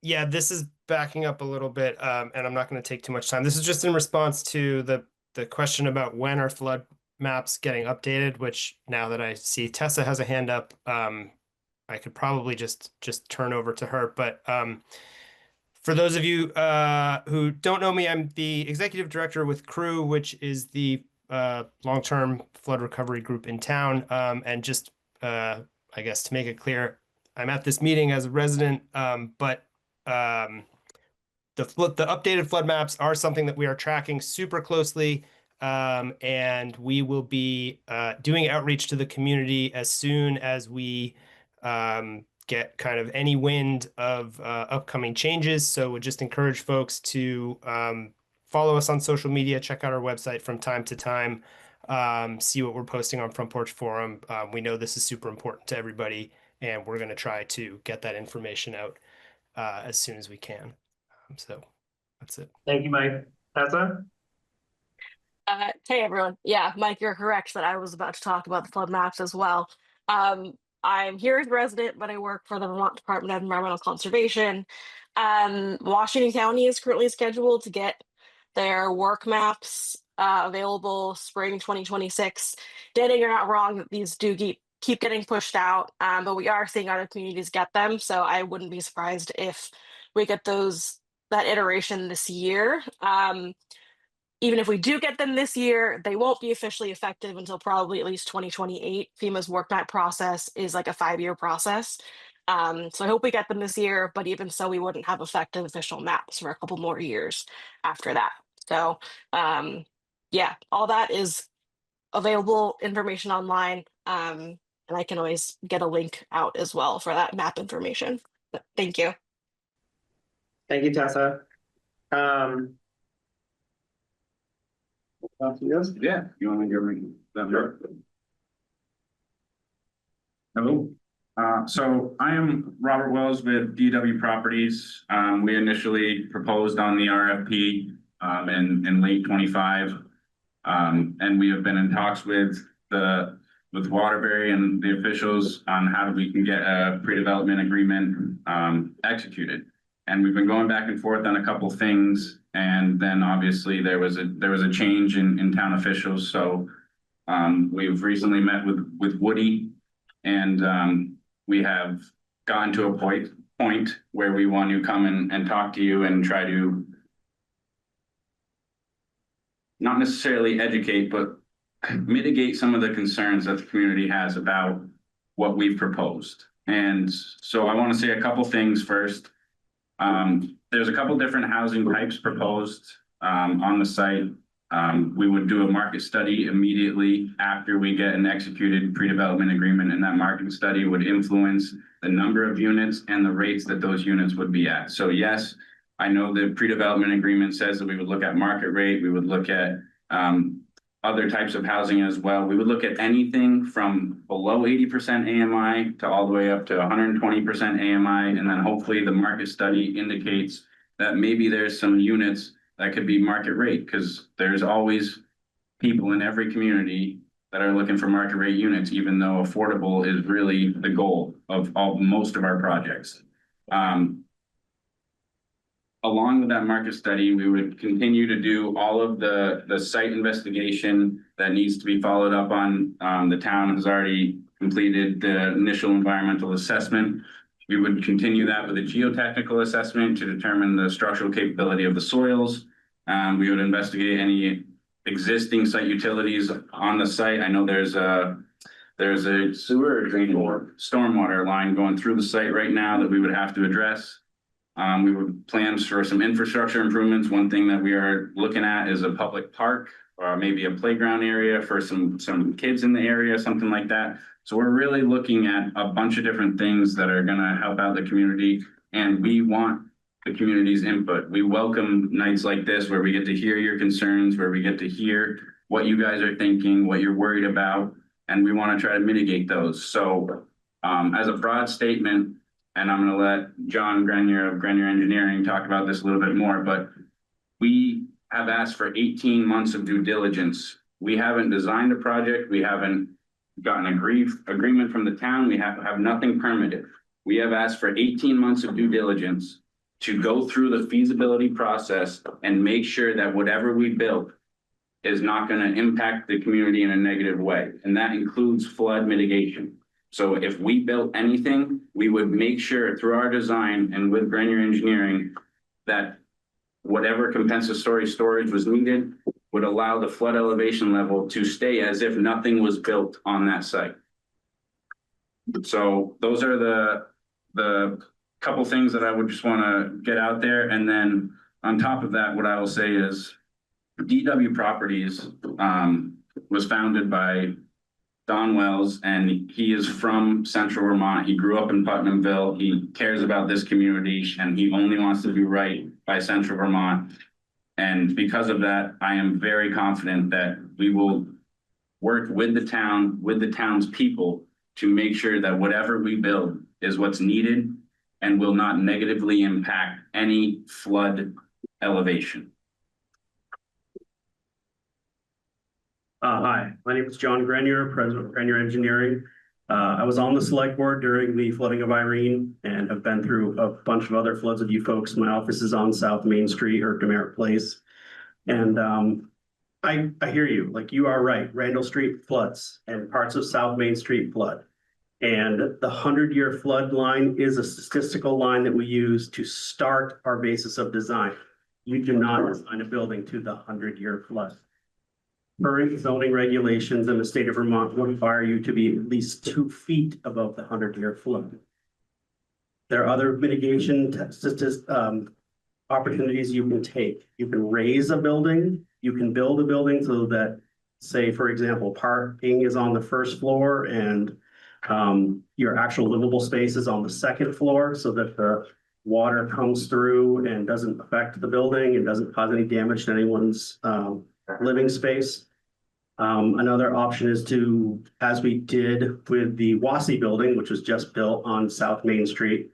Yeah, this is backing up a little bit, and I'm not going to take too much time. This is just in response to the question about when are flood maps getting updated, which now that I see Tessa has a hand up, I could probably just turn over to her. But for those of you who don't know me, I'm the executive director with CREW, which is the long-term flood recovery group in town. And just, I guess to make it clear, I'm at this meeting as a resident, but the updated flood maps are something that we are tracking super closely. And we will be doing outreach to the community as soon as we get kind of any wind of upcoming changes. So would just encourage folks to follow us on social media, check out our website from time to time, see what we're posting on Front Porch Forum. We know this is super important to everybody, and we're going to try to get that information out as soon as we can. So that's it. Thank you, Mike. Tessa? Hey everyone. Yeah, Mike, you're correct that I was about to talk about the flood maps as well. I'm here as a resident, but I work for the Vermont Department of Environmental Conservation. Washington County is currently scheduled to get their work maps available spring 2026. Danny, you're not wrong that these do keep getting pushed out, but we are seeing other communities get them, so I wouldn't be surprised if we get that iteration this year. Even if we do get them this year, they won't be officially effective until probably at least 2028. FEMA's work map process is like a 5-year process. So I hope we get them this year, but even so, we wouldn't have effective official maps for a couple more years after that. So yeah, all that is available information online. And I can always get a link out as well for that map information. But thank you. Thank you, Tessa. Yeah, you want to give me that? Sure. Hello. So I am Robert Wells with DW Properties. We initially proposed on the RFP in late 25. And we have been in talks with Waterbury and the officials on how we can get a pre-development agreement executed. And we've been going back and forth on a couple things. And then obviously there was a change in town officials. So we've recently met with Woody, and we have gotten to a point where we want to come and talk to you and try to not necessarily educate, but mitigate some of the concerns that the community has about what we've proposed. And so I want to say a couple things first. There's a couple different housing types proposed on the site. We would do a market study immediately after we get an executed pre-development agreement, and that market study would influence the number of units and the rates that those units would be at. So yes, I know the pre-development agreement says that we would look at market rate, we would look at other types of housing as well. We would look at anything from below 80% AMI to all the way up to 120% AMI. And then hopefully the market study indicates that maybe there's some units that could be market rate, because there's always people in every community that are looking for market rate units, even though affordable is really the goal of most of our projects. Along with that market study, we would continue to do all of the site investigation that needs to be followed up on. The town has already completed the initial environmental assessment. We would continue that with a geotechnical assessment to determine the structural capability of the soils. We would investigate any existing site utilities on the site. I know there's a sewer or drain or stormwater line going through the site right now that we would have to address. We would plan for some infrastructure improvements. One thing that we are looking at is a public park or maybe a playground area for some kids in the area, something like that. So we're really looking at a bunch of different things that are going to help out the community, and we want the community's input. We welcome nights like this where we get to hear your concerns, where we get to hear what you guys are thinking, what you're worried about, and we want to try to mitigate those. So as a broad statement, and I'm going to let John Grenier of Grenier Engineering talk about this a little bit more, but we have asked for 18 months of due diligence. We haven't designed a project. We haven't gotten agreement from the town. We have nothing permitted. We have asked for 18 months of due diligence to go through the feasibility process and make sure that whatever we build is not going to impact the community in a negative way. And that includes flood mitigation. So if we built anything, we would make sure through our design and with Grenier Engineering that whatever compensatory storage was needed would allow the flood elevation level to stay as if nothing was built on that site. So those are the couple things that I would just want to get out there. And then on top of that, what I will say is DW Properties was founded by Don Wells, and he is from Central Vermont. He grew up in Putnamville. He cares about this community, and he only wants to do right by Central Vermont. And because of that, I am very confident that we will work with the town, with the town's people, to make sure that whatever we build is what's needed and will not negatively impact any flood elevation. Hi, my name is John Grenier, President of Grenier Engineering. I was on the select board during the flooding of Irene and have been through a bunch of other floods with you folks. My office is on South Main Street or Demerit Place. And I hear you, like you are right. Randall Street floods and parts of South Main Street flood. And the 100-year flood line is a statistical line that we use to start our basis of design. You do not design a building to the 100-year flood. Current zoning regulations in the state of Vermont require you to be at least 2 feet above the 100-year flood. There are other mitigation opportunities you can take. You can raise a building. You can build a building so that, say, for example, parking is on the first floor and your actual livable space is on the second floor so that the water comes through and doesn't affect the building and doesn't cause any damage to anyone's living space. Another option is to, as we did with the Wassy building, which was just built on South Main Street,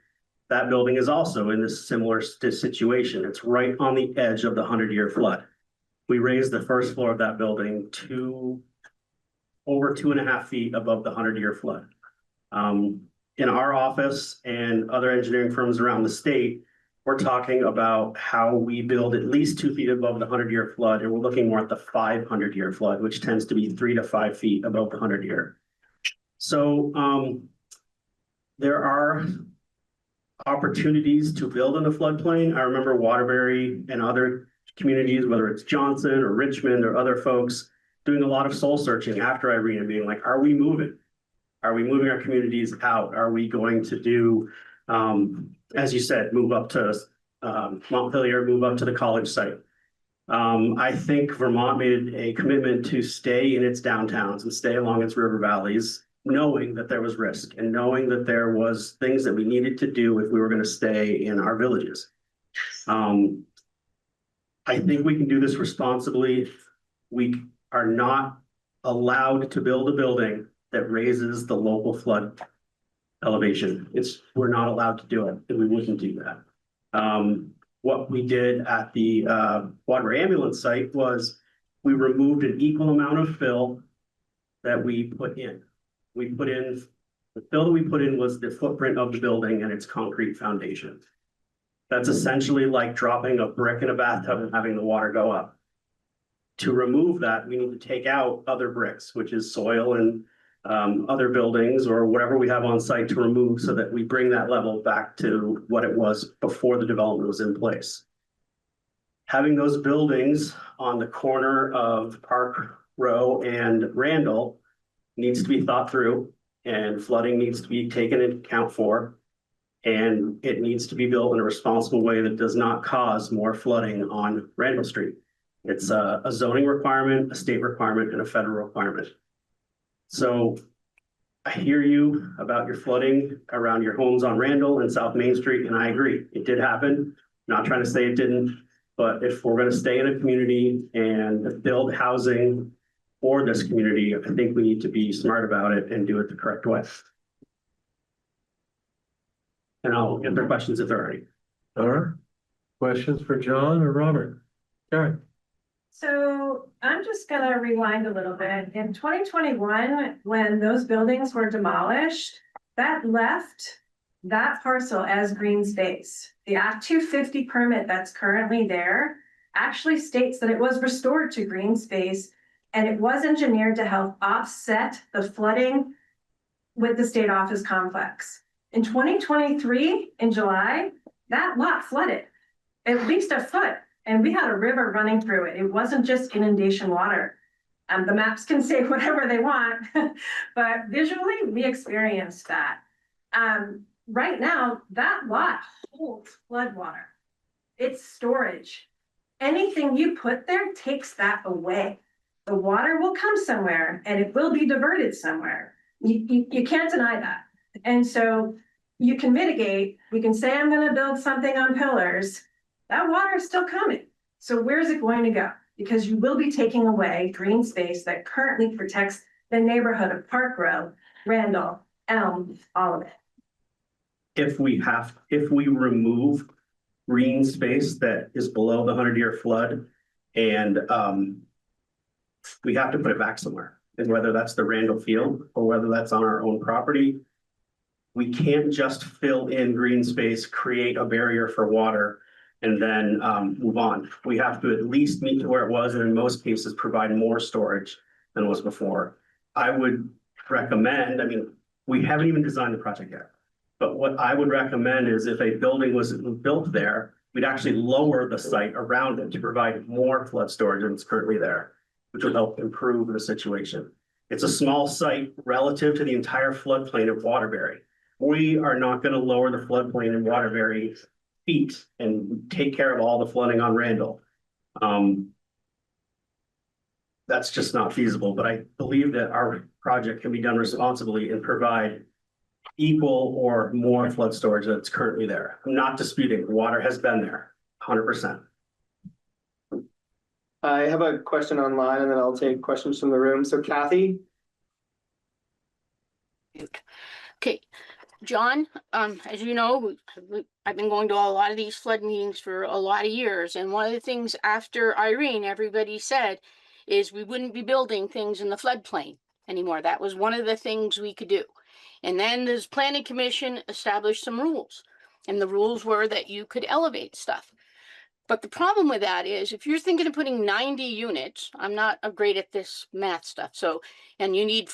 that building is also in this similar situation. It's right on the edge of the 100-year flood. We raised the first floor of that building to over 2.5 feet above the 100-year flood. In our office and other engineering firms around the state, we're talking about how we build at least 2 feet above the 100-year flood, and we're looking more at the 500-year flood, which tends to be 3 to 5 feet above the 100-year. So there are opportunities to build in the floodplain. I remember Waterbury and other communities, whether it's Johnson or Richmond or other folks, doing a lot of soul searching after Irene and being like, are we moving? Are we moving our communities out? Are we going to do, as you said, move up to Montpelier, move up to the college site? I think Vermont made a commitment to stay in its downtowns and stay along its river valleys, knowing that there was risk and knowing that there was things that we needed to do if we were going to stay in our villages. I think we can do this responsibly. We are not allowed to build a building that raises the local flood elevation. We're not allowed to do it, and we wouldn't do that. What we did at the Waterbury ambulance site was we removed an equal amount of fill that we put in. The fill that we put in was the footprint of the building and its concrete foundation. That's essentially like dropping a brick in a bathtub and having the water go up. To remove that, we need to take out other bricks, which is soil and other buildings or whatever we have on site to remove so that we bring that level back to what it was before the development was in place. Having those buildings on the corner of Park Row and Randall needs to be thought through, and flooding needs to be taken into account for, and it needs to be built in a responsible way that does not cause more flooding on Randall Street. It's a zoning requirement, a state requirement, and a federal requirement. So I hear you about your flooding around your homes on Randall and South Main Street, and I agree. It did happen. Not trying to say it didn't, but if we're going to stay in a community and build housing for this community, I think we need to be smart about it and do it the correct way. And I'll answer questions if there are any. All right. Questions for John or Robert? Karen? So I'm just gonna rewind a little bit. In 2021, when those buildings were demolished, that left that parcel as green space. The Act 250 permit that's currently there actually states that it was restored to green space, and it was engineered to help offset the flooding with the state office complex. In 2023, in July, that lot flooded at least a foot, and we had a river running through it. It wasn't just inundation water. The maps can say whatever they want, but visually we experienced that. Right now, that lot holds flood water. It's storage. Anything you put there takes that away. The water will come somewhere and it will be diverted somewhere. You can't deny that. And so you can mitigate. We can say, I'm going to build something on pillars. That water is still coming. So where's it going to go? Because you will be taking away green space that currently protects the neighborhood of Park Row, Randall, Elm, all of it. If we remove green space that is below the 100-year flood, and we have to put it back somewhere, and whether that's the Randall Field or whether that's on our own property, we can't just fill in green space, create a barrier for water, and then move on. We have to at least meet to where it was, and in most cases provide more storage than was before. I would recommend, I mean, we haven't even designed the project yet, but what I would recommend is if a building was built there, we'd actually lower the site around it to provide more flood storage than is currently there, which would help improve the situation. It's a small site relative to the entire floodplain of Waterbury. We are not going to lower the floodplain in Waterbury feet and take care of all the flooding on Randall. That's just not feasible, but I believe that our project can be done responsibly and provide equal or more flood storage that's currently there. I'm not disputing, water has been there, 100%. I have a question online and then I'll take questions from the room. So Kathy? Okay, John, as you know, I've been going to a lot of these flood meetings for a lot of years. And one of the things after Irene, everybody said is we wouldn't be building things in the floodplain anymore. That was one of the things we could do. And then this planning commission established some rules. And the rules were that you could elevate stuff. But the problem with that is if you're thinking of putting 90 units, I'm not great at this math stuff. So, and you need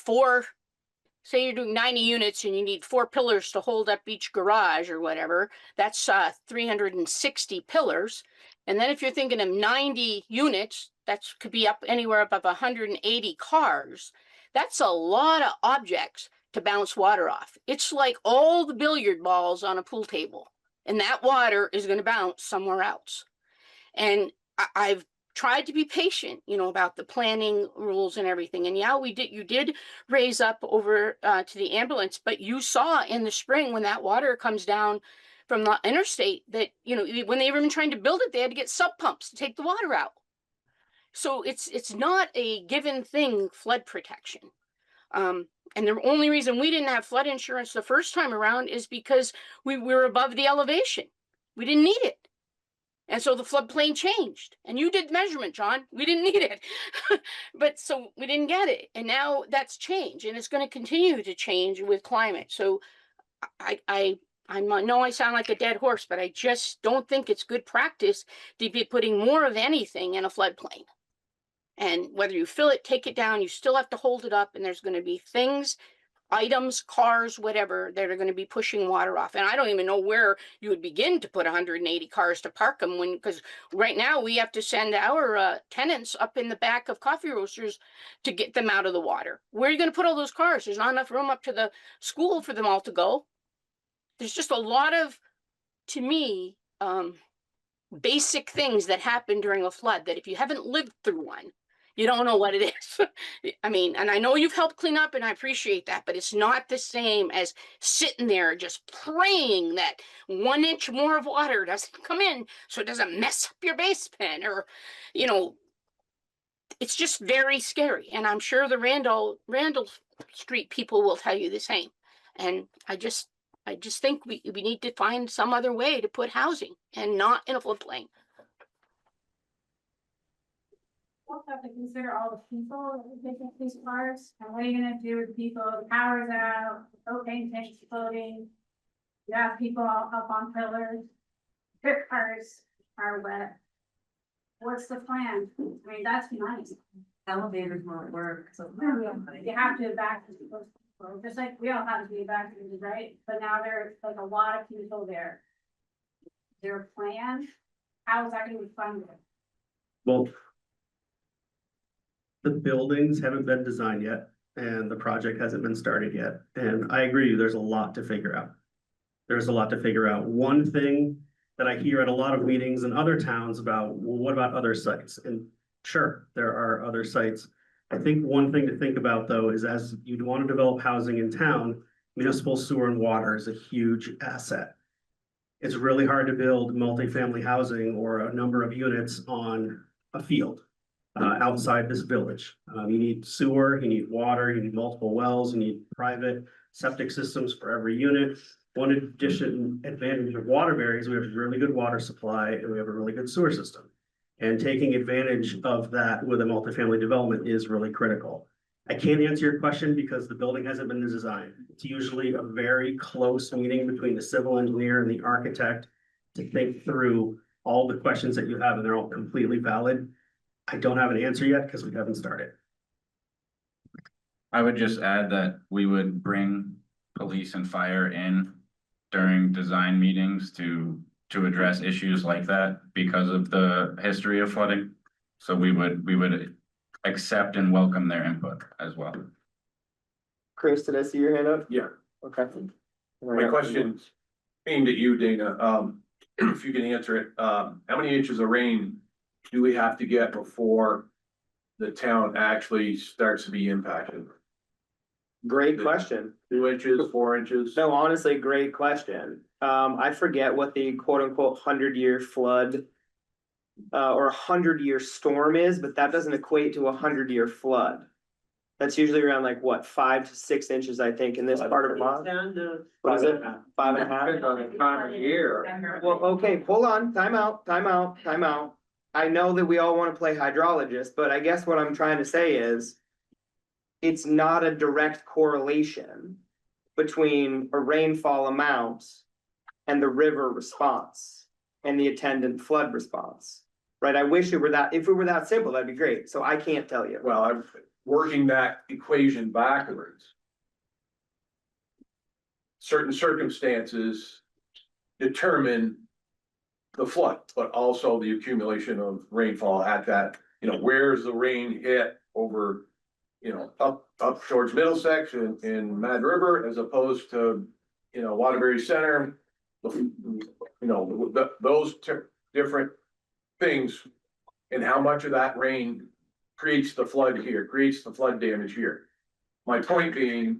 say you're doing 90 units and you need 4 pillars to hold up each garage or whatever, that's 360 pillars. And then if you're thinking of 90 units, that could be up anywhere above 180 cars. That's a lot of objects to bounce water off. It's like all the billiard balls on a pool table, and that water is going to bounce somewhere else. And I've tried to be patient, about the planning rules and everything. And yeah, you did raise up over to the ambulance, but you saw in the spring when that water comes down from the interstate that, when they were even trying to build it, they had to get sub pumps to take the water out. So it's not a given thing, flood protection. And the only reason we didn't have flood insurance the first time around is because we were above the elevation. We didn't need it. And so the floodplain changed. And you did the measurement, John. We didn't need it. But so we didn't get it. And now that's changed. And it's going to continue to change with climate. So I know I sound like a dead horse, but I just don't think it's good practice to be putting more of anything in a floodplain. And whether you fill it, take it down, you still have to hold it up. And there's going to be things, items, cars, whatever, that are going to be pushing water off. And I don't even know where you would begin to put 180 cars to park them because right now we have to send our tenants up in the back of coffee roasters to get them out of the water. Where are you going to put all those cars? There's not enough room up to the school for them all to go. There's just a lot of, to me, basic things that happen during a flood that if you haven't lived through one, you don't know what it is. I mean, and I know you've helped clean up and I appreciate that, but it's not the same as sitting there just praying that 1 inch more of water doesn't come in so it doesn't mess up your basement or, it's just very scary. And I'm sure the Randall Street people will tell you the same. And I just think we need to find some other way to put housing and not in a floodplain. Also have to consider all the people that make up these cars, and what are you gonna do with people, the power's out, propane tanks floating. You have people up on pillars, their cars are wet. What's the plan? I mean, that's nice. Elevators won't work, so. You have to evacuate those people, just like we all have to be evacuated, right? But now there's like a lot of people there. Is there a plan? How is that gonna be funded? Well, the buildings haven't been designed yet, and the project hasn't been started yet, and I agree, there's a lot to figure out. There's a lot to figure out. One thing that I hear at a lot of meetings in other towns about, well, what about other sites? And sure, there are other sites. I think one thing to think about, though, is as you'd want to develop housing in town, municipal sewer and water is a huge asset. It's really hard to build multifamily housing or a number of units on a field outside this village. You need sewer, you need water, you need multiple wells, you need private septic systems for every unit. One advantage of Waterbury is we have a really good water supply and we have a really good sewer system. And taking advantage of that with a multifamily development is really critical. I can't answer your question because the building hasn't been designed. It's usually a very close meeting between the civil engineer and the architect to think through all the questions that you have, and they're all completely valid. I don't have an answer yet because we haven't started. I would just add that we would bring police and fire in during design meetings to address issues like that because of the history of flooding. So we would accept and welcome their input as well. Chris, did I see your hand up? Yeah. Okay. My question's aimed at you, Dana. If you can answer it, how many inches of rain do we have to get before the town actually starts to be impacted? Great question. 2 inches, 4 inches? No, honestly, great question. I forget what the quote unquote 100-year flood or 100-year storm is, but that doesn't equate to a 100-year flood. That's usually around like what, 5 to 6 inches, I think, in this part of Vermont. What is it? 5.5? Time of year. Well, okay, hold on, time out. I know that we all want to play hydrologist, but I guess what I'm trying to say is it's not a direct correlation between a rainfall amount and the river response and the attendant flood response. Right? I wish it were that, if it were that simple, that'd be great. So I can't tell you. Well, I'm working that equation backwards. Certain circumstances determine the flood, but also the accumulation of rainfall at that, where's the rain hit over, up towards Middlesex in Mad River as opposed to, Waterbury Center. Those different things and how much of that rain creates the flood here, creates the flood damage here. My point being,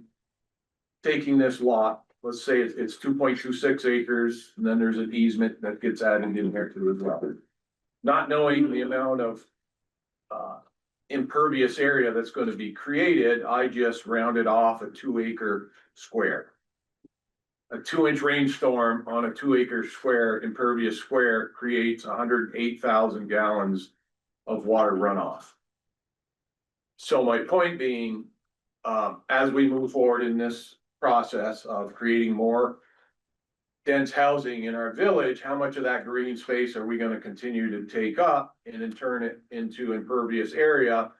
taking this lot, let's say it's 2.26 acres, and then there's an easement that gets added in there too as well. Not knowing the amount of impervious area that's going to be created, I just rounded off a 2-acre square. A 2-inch rainstorm on a 2-acre square, impervious square, creates 108,000 gallons of water runoff. So my point being, as we move forward in this process of creating more dense housing in our village, how much of that green space are we going to continue to take up and then turn it into impervious area?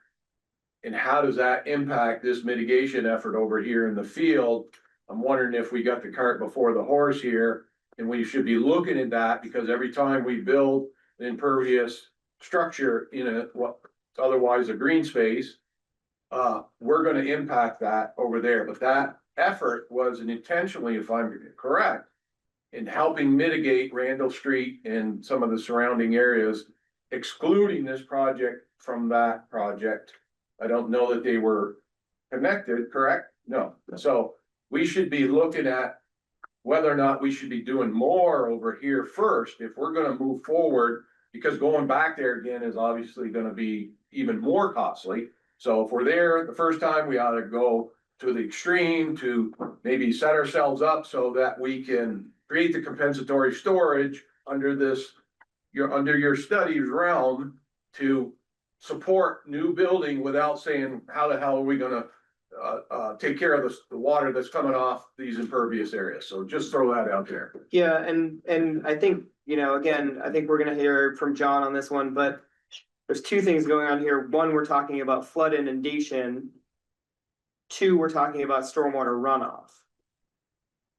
And how does that impact this mitigation effort over here in the field? I'm wondering if we got the cart before the horse here, and we should be looking at that, because every time we build an impervious structure in what otherwise a green space, we're going to impact that over there. But that effort was intentionally, if I'm correct, in helping mitigate Randall Street and some of the surrounding areas, excluding this project from that project. I don't know that they were connected, correct? No. So we should be looking at whether or not we should be doing more over here first, if we're going to move forward because going back there again is obviously gonna be even more costly. So if we're there the first time, we ought to go to the extreme to maybe set ourselves up so that we can create the compensatory storage under your studies realm to support new building without saying, how the hell are we gonna take care of the water that's coming off these impervious areas? So just throw that out there. Yeah, and I think, you know, again, I think we're gonna hear from John on this one, but there's two things going on here. One, we're talking about flood inundation. Two, we're talking about stormwater runoff.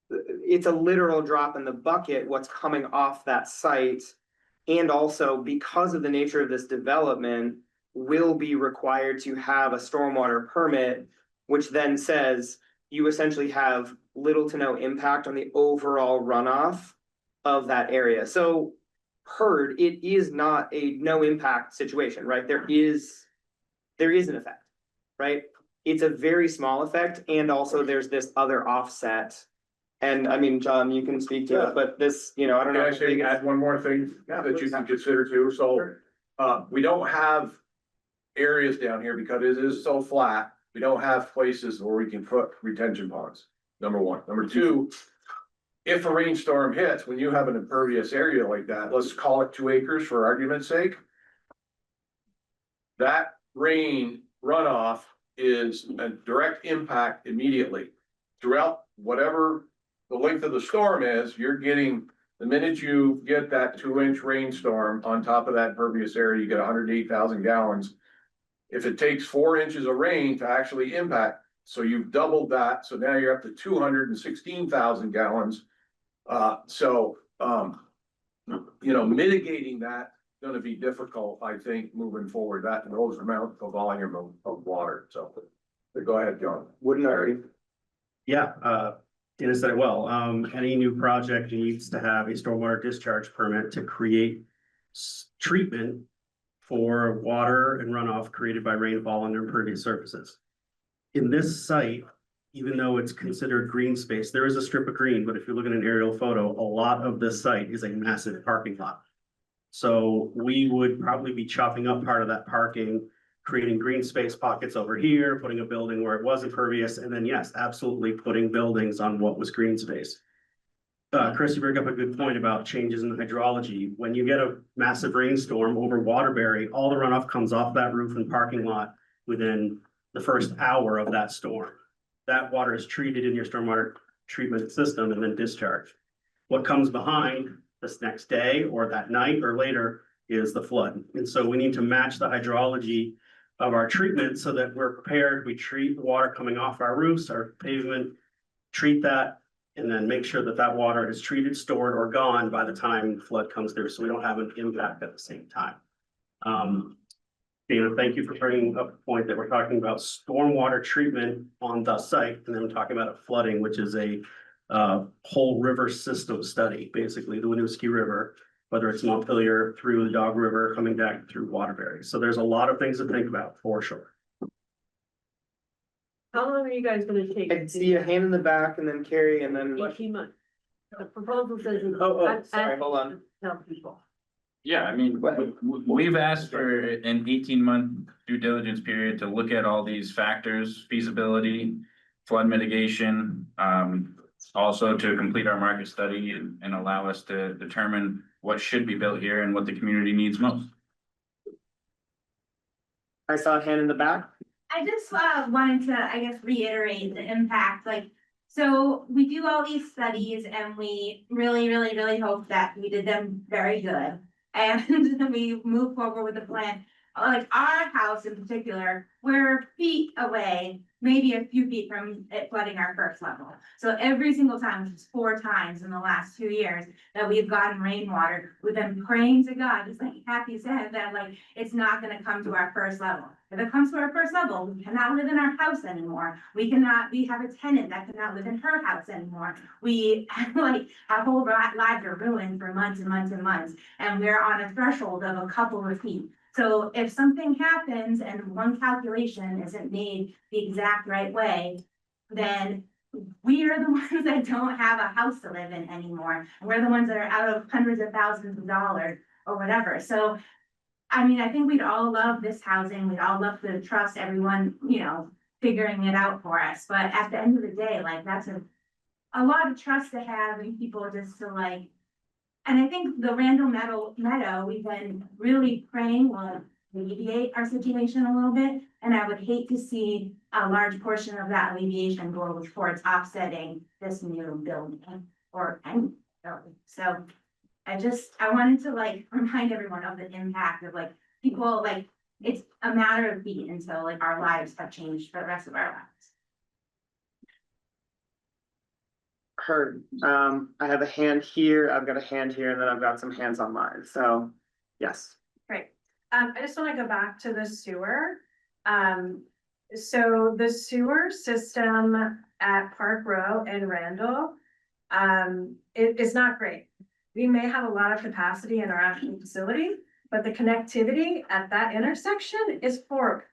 It's a literal drop in the bucket, what's coming off that site. And also, because of the nature of this development, will be required to have a stormwater permit, which then says you essentially have little to no impact on the overall runoff of that area. So it is not a no impact situation, right? There is an effect, right? It's a very small effect, and also there's this other offset. And I mean, John, you can speak to it, but this, you know, I don't know. Can I say, add one more thing that you can consider too? So, we don't have areas down here because it is so flat. We don't have places where we can put retention ponds, number one. Number two, if a rainstorm hits, when you have an impervious area like that, let's call it 2 acres for argument's sake. That rain runoff is a direct impact immediately throughout whatever the length of the storm is. You're getting, the minute you get that 2-inch rainstorm on top of that impervious area, you get 108,000 gallons. If it takes 4 inches of rain to actually impact, so you've doubled that, so now you're up to 216,000 gallons. You know, mitigating that gonna be difficult, I think, moving forward, that those amount of volume of water. So go ahead, John. Wouldn't already. Yeah, Dana said it well. Any new project needs to have a stormwater discharge permit to create treatment for water and runoff created by rainfall under impervious surfaces. In this site, even though it's considered green space, there is a strip of green, but if you look at an aerial photo, a lot of this site is a massive parking lot. So we would probably be chopping up part of that parking, creating green space pockets over here, putting a building where it was impervious, and then yes, absolutely putting buildings on what was green space. Chris, you bring up a good point about changes in the hydrology. When you get a massive rainstorm over Waterbury, all the runoff comes off that roof and parking lot within the first hour of that storm. That water is treated in your stormwater treatment system and then discharged. What comes behind this next day or that night or later is the flood. And so we need to match the hydrology of our treatment so that we're prepared. We treat the water coming off our roofs, our pavement, treat that, and then make sure that that water is treated, stored, or gone by the time the flood comes through, so we don't have an impact at the same time. Dana, thank you for bringing up the point that we're talking about stormwater treatment on the site, and then we're talking about flooding, which is a whole river system study, basically the Winooski River, whether it's Montpelier through the Dog River, coming back through Waterbury. So there's a lot of things to think about for sure. How long are you guys gonna take? I see a hand in the back and then Carrie and then. 18 months. The proposal says. Sorry, hold on. Tell people. Yeah, I mean, we've asked for an 18-month due diligence period to look at all these factors, feasibility, flood mitigation, also to complete our market study and allow us to determine what should be built here and what the community needs most. I saw a hand in the back. I just wanted to, I guess, reiterate the impact, like, so we do all these studies and we really, really, really hope that we did them very good. And we move forward with the plan. Like our house in particular, we're feet away, maybe a few feet from it flooding our first level. So every single time, which is 4 times in the last 2 years that we've gotten rainwater, we've been praying to God, just like Kathy said, that like it's not gonna come to our first level. If it comes to our first level, we cannot live in our house anymore. We have a tenant that cannot live in her house anymore. We like our whole lives are ruined for months and months and months, and we're on a threshold of a couple of feet. So if something happens and one calculation isn't made the exact right way, then we are the ones that don't have a house to live in anymore. And we're the ones that are out of hundreds of thousands of dollars or whatever, so. I mean, I think we'd all love this housing, we'd all love to trust everyone, you know, figuring it out for us, but at the end of the day, like, that's a lot of trust to have in people just to like. And I think the Randall Meadow, we've been really praying will alleviate our situation a little bit. And I would hate to see a large portion of that alleviation go towards offsetting this new building or any building. So I wanted to like remind everyone of the impact of like people, like, it's a matter of beat until like our lives have changed for the rest of our lives. Heard. I have a hand here, I've got a hand here, and then I've got some hands online, so, yes. Great. I just want to go back to the sewer. So the sewer system at Park Row and Randall, it is not great. We may have a lot of capacity in our actual facility, but the connectivity at that intersection is horrible.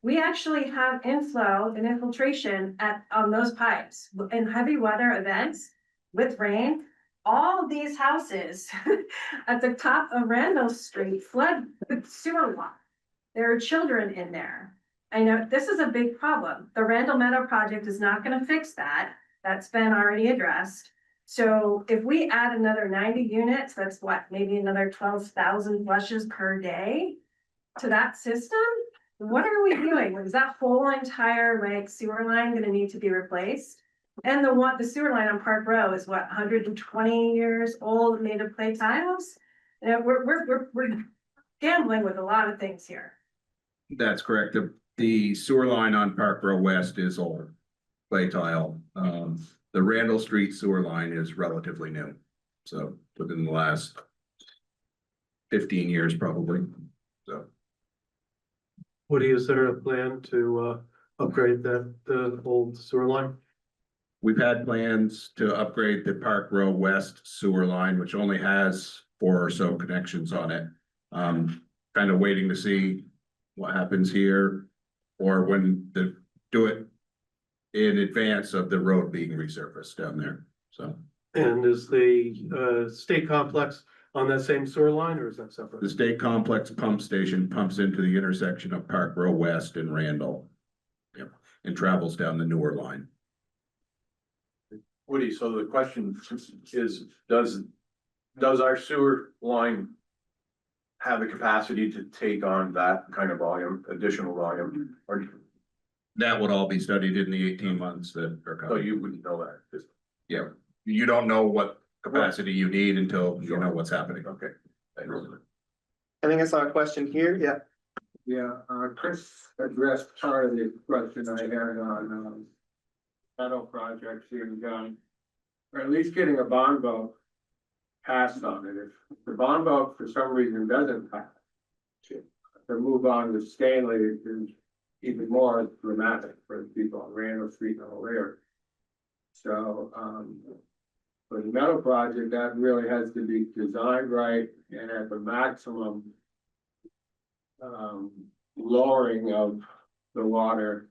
We actually have inflow and infiltration on those pipes in heavy weather events with rain. All of these houses at the top of Randall Street flood with sewer water. There are children in there. I know this is a big problem. The Randall Meadow project is not going to fix that. That's been already addressed. So if we add another 90 units, that's what, maybe another 12,000 flushes per day to that system? What are we doing? Is that whole entire like sewer line gonna need to be replaced? And the sewer line on Park Row is what, 120 years old, made of clay tiles? We're gambling with a lot of things here. That's correct. The sewer line on Park Row West is old clay tile. The Randall Street sewer line is relatively new. So within the last 15 years, probably. So. Woody, is there a plan to upgrade the old sewer line? We've had plans to upgrade the Park Row West sewer line, which only has 4 or so connections on it. Kind of waiting to see what happens here or when do it in advance of the road being resurfaced down there, so. And is the state complex on that same sewer line, or is that separate? The state complex pump station pumps into the intersection of Park Row West and Randall. Yep, and travels down the newer line. Woody, so the question is, does our sewer line have the capacity to take on that kind of volume, additional volume? Or that would all be studied in the 18 months that are coming. So you wouldn't know that? Yeah, you don't know what capacity you need until you know what's happening. Okay. I think I saw a question here, yeah. Yeah, Chris addressed part of the question I had on, metal projects being done. Or at least getting a bond vote passed on it. If the bond vote for some reason doesn't pass, to move on to Stanley is even more dramatic for the people on Randall Street and all there. So, for the metal project, that really has to be designed right and at the maximum lowering of the water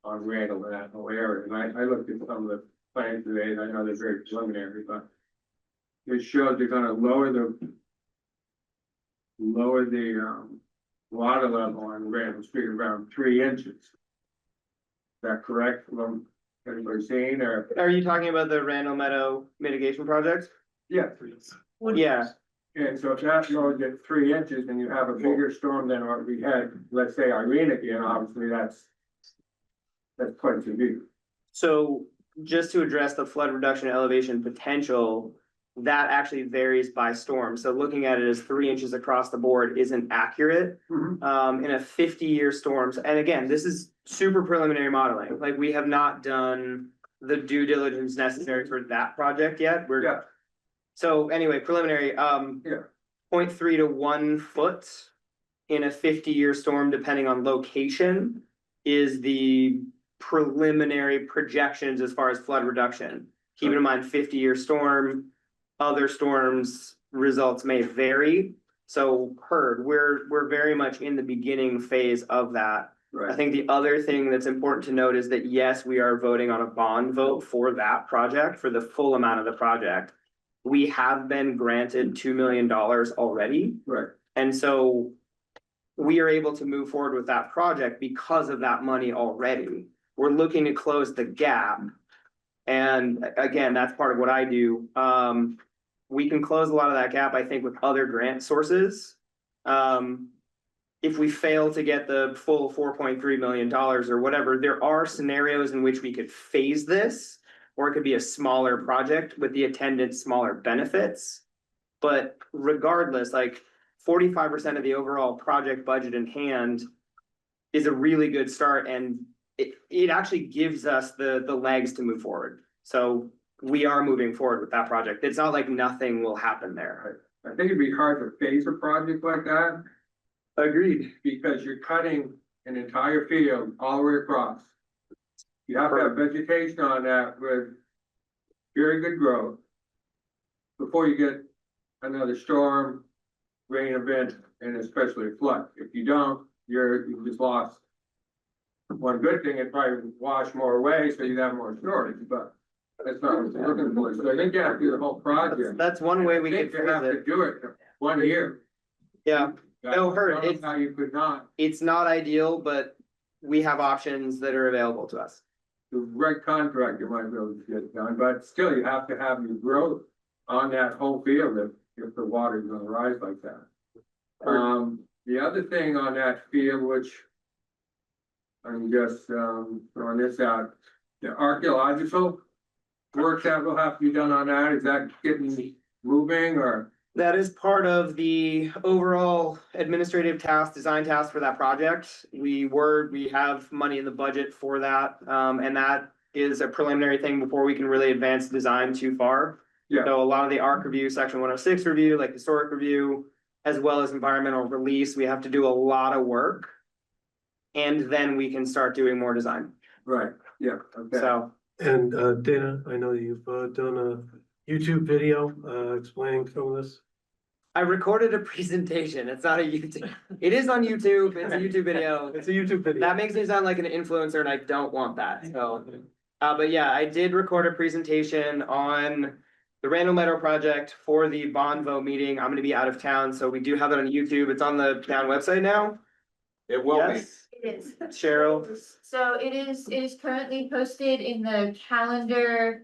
on Randall and that whole area. And I looked at some of the plans today, and I know they're very preliminary, but it shows they're gonna lower the water level on Randall Street around 3 inches. Is that correct from anybody seeing, or? Are you talking about the Randall Meadow mitigation project? Yeah. Yeah. And so if that goes at 3 inches and you have a bigger storm than what we had, let's say Irene again, obviously that's quite severe. So just to address the flood reduction elevation potential, that actually varies by storm. So looking at it as 3 inches across the board isn't accurate. In a 50-year storms, and again, this is super preliminary modeling. Like, we have not done the due diligence necessary for that project yet. So anyway, preliminary, 0.3 to 1 foot in a 50-year storm, depending on location, is the preliminary projections as far as flood reduction. Keep in mind, 50-year storm, other storms results may vary. So we're very much in the beginning phase of that. Right. I think the other thing that's important to note is that yes, we are voting on a bond vote for that project, for the full amount of the project. we have been granted $2 million already. Right. And so we are able to move forward with that project because of that money already. We're looking to close the gap. And again, that's part of what I do. We can close a lot of that gap, I think, with other grant sources. If we fail to get the full $4.3 million or whatever, there are scenarios in which we could phase this, or it could be a smaller project with the attendant smaller benefits. But regardless, like 45% of the overall project budget in hand is a really good start, and it actually gives us the legs to move forward. So we are moving forward with that project. It's not like nothing will happen there. I think it'd be hard to phase a project like that. Agreed. Because you're cutting an entire field all the way across. You have to have vegetation on that with very good growth before you get another storm, rain event, and especially a flood. If you don't, you just lost. One good thing, it probably wash more away, so you have more storage, but that's not what you're looking for. So I think you have to do the whole project. That's one way we could You have to do it 1 year. Yeah. No, hurt. It's how you could not. It's not ideal, but we have options that are available to us. The right contractor might be able to get it done, but still you have to have your growth on that whole field if the water's gonna rise like that. The other thing on that field, which I'm just throwing this out, the archaeological work that will have to be done on that, is that getting moving or? That is part of the overall administrative task, design task for that project. We have money in the budget for that, and that is a preliminary thing before we can really advance design too far. Yeah. So a lot of the ARC review, section 106 review, like historic review, as well as environmental release, we have to do a lot of work. And then we can start doing more design. Right, yeah, okay. So, And Dana, I know you've done a YouTube video explaining some of this. I recorded a presentation. It's not a YouTube. It is on YouTube. It's a YouTube video. It's a YouTube video. That makes me sound like an influencer, and I don't want that. So, but yeah, I did record a presentation on the Randall Meadow project for the bond vote meeting. I'm going to be out of town, so we do have it on YouTube. It's on the town website now. It will be. Yes, It is. Cheryl. So it is currently posted in the calendar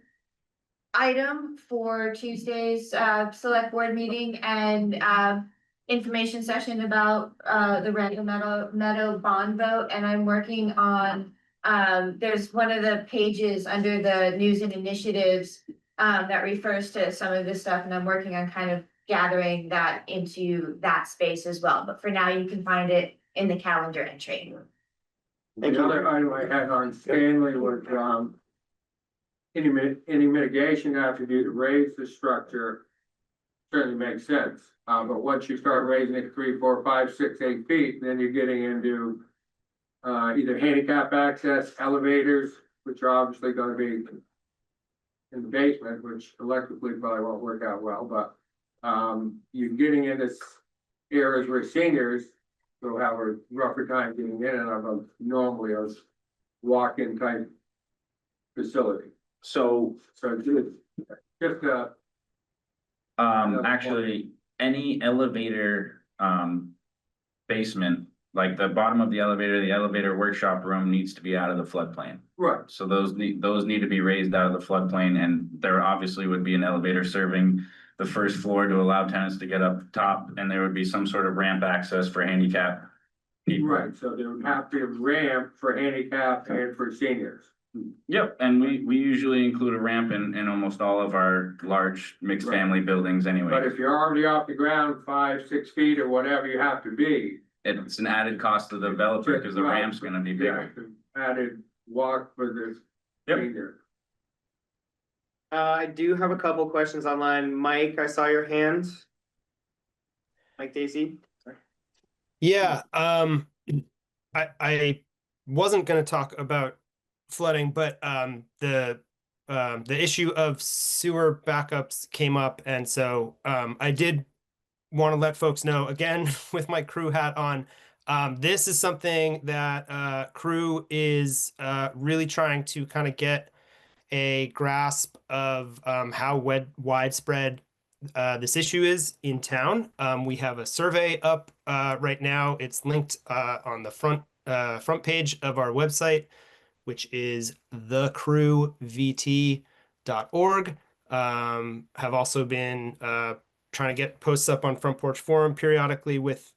item for Tuesday's select board meeting and information session about the Randall Meadow bond vote, and I'm working on there's one of the pages under the news and initiatives that refers to some of this stuff, and I'm working on kind of gathering that into that space as well. But for now, you can find it in the calendar entry. The other item I had on Stanley was, any mitigation you have to do to raise the structure certainly makes sense. But once you start raising it 3, 4, 5, 6, 8 feet, then you're getting into either handicap access, elevators, which are obviously gonna be in the basement, which electrically probably won't work out well, but you're getting into areas where seniors will have a rougher time getting in and out of normally a walk-in type facility. So, Just actually, any elevator, basement, like the bottom of the elevator workshop room needs to be out of the floodplain. right, So those need to be raised out of the floodplain, and there obviously would be an elevator serving the first floor to allow tenants to get up top, and there would be some sort of ramp access for handicap people. right, so there would have to be a ramp for handicap and for seniors. Yep, and we usually include a ramp in almost all of our large mixed Right. family buildings But anyway. if you're already off the ground 5, 6 feet or whatever you have to be. It's an added cost to the developer because the ramp's gonna be Yeah, bigger. added walk for the Yep. senior. I do have a couple questions online. Mike, I saw your hand. Mike Daisy. Yeah, I wasn't gonna talk about flooding, but the issue of sewer backups came up, and so I did want to let folks know again with my crew hat on. This is something that crew is really trying to kind of get a grasp of how widespread this issue is in town. We have a survey up right now. It's linked on the front page of our website, which is thecrewvt.org. Have also been trying to get posts up on Front Porch Forum periodically with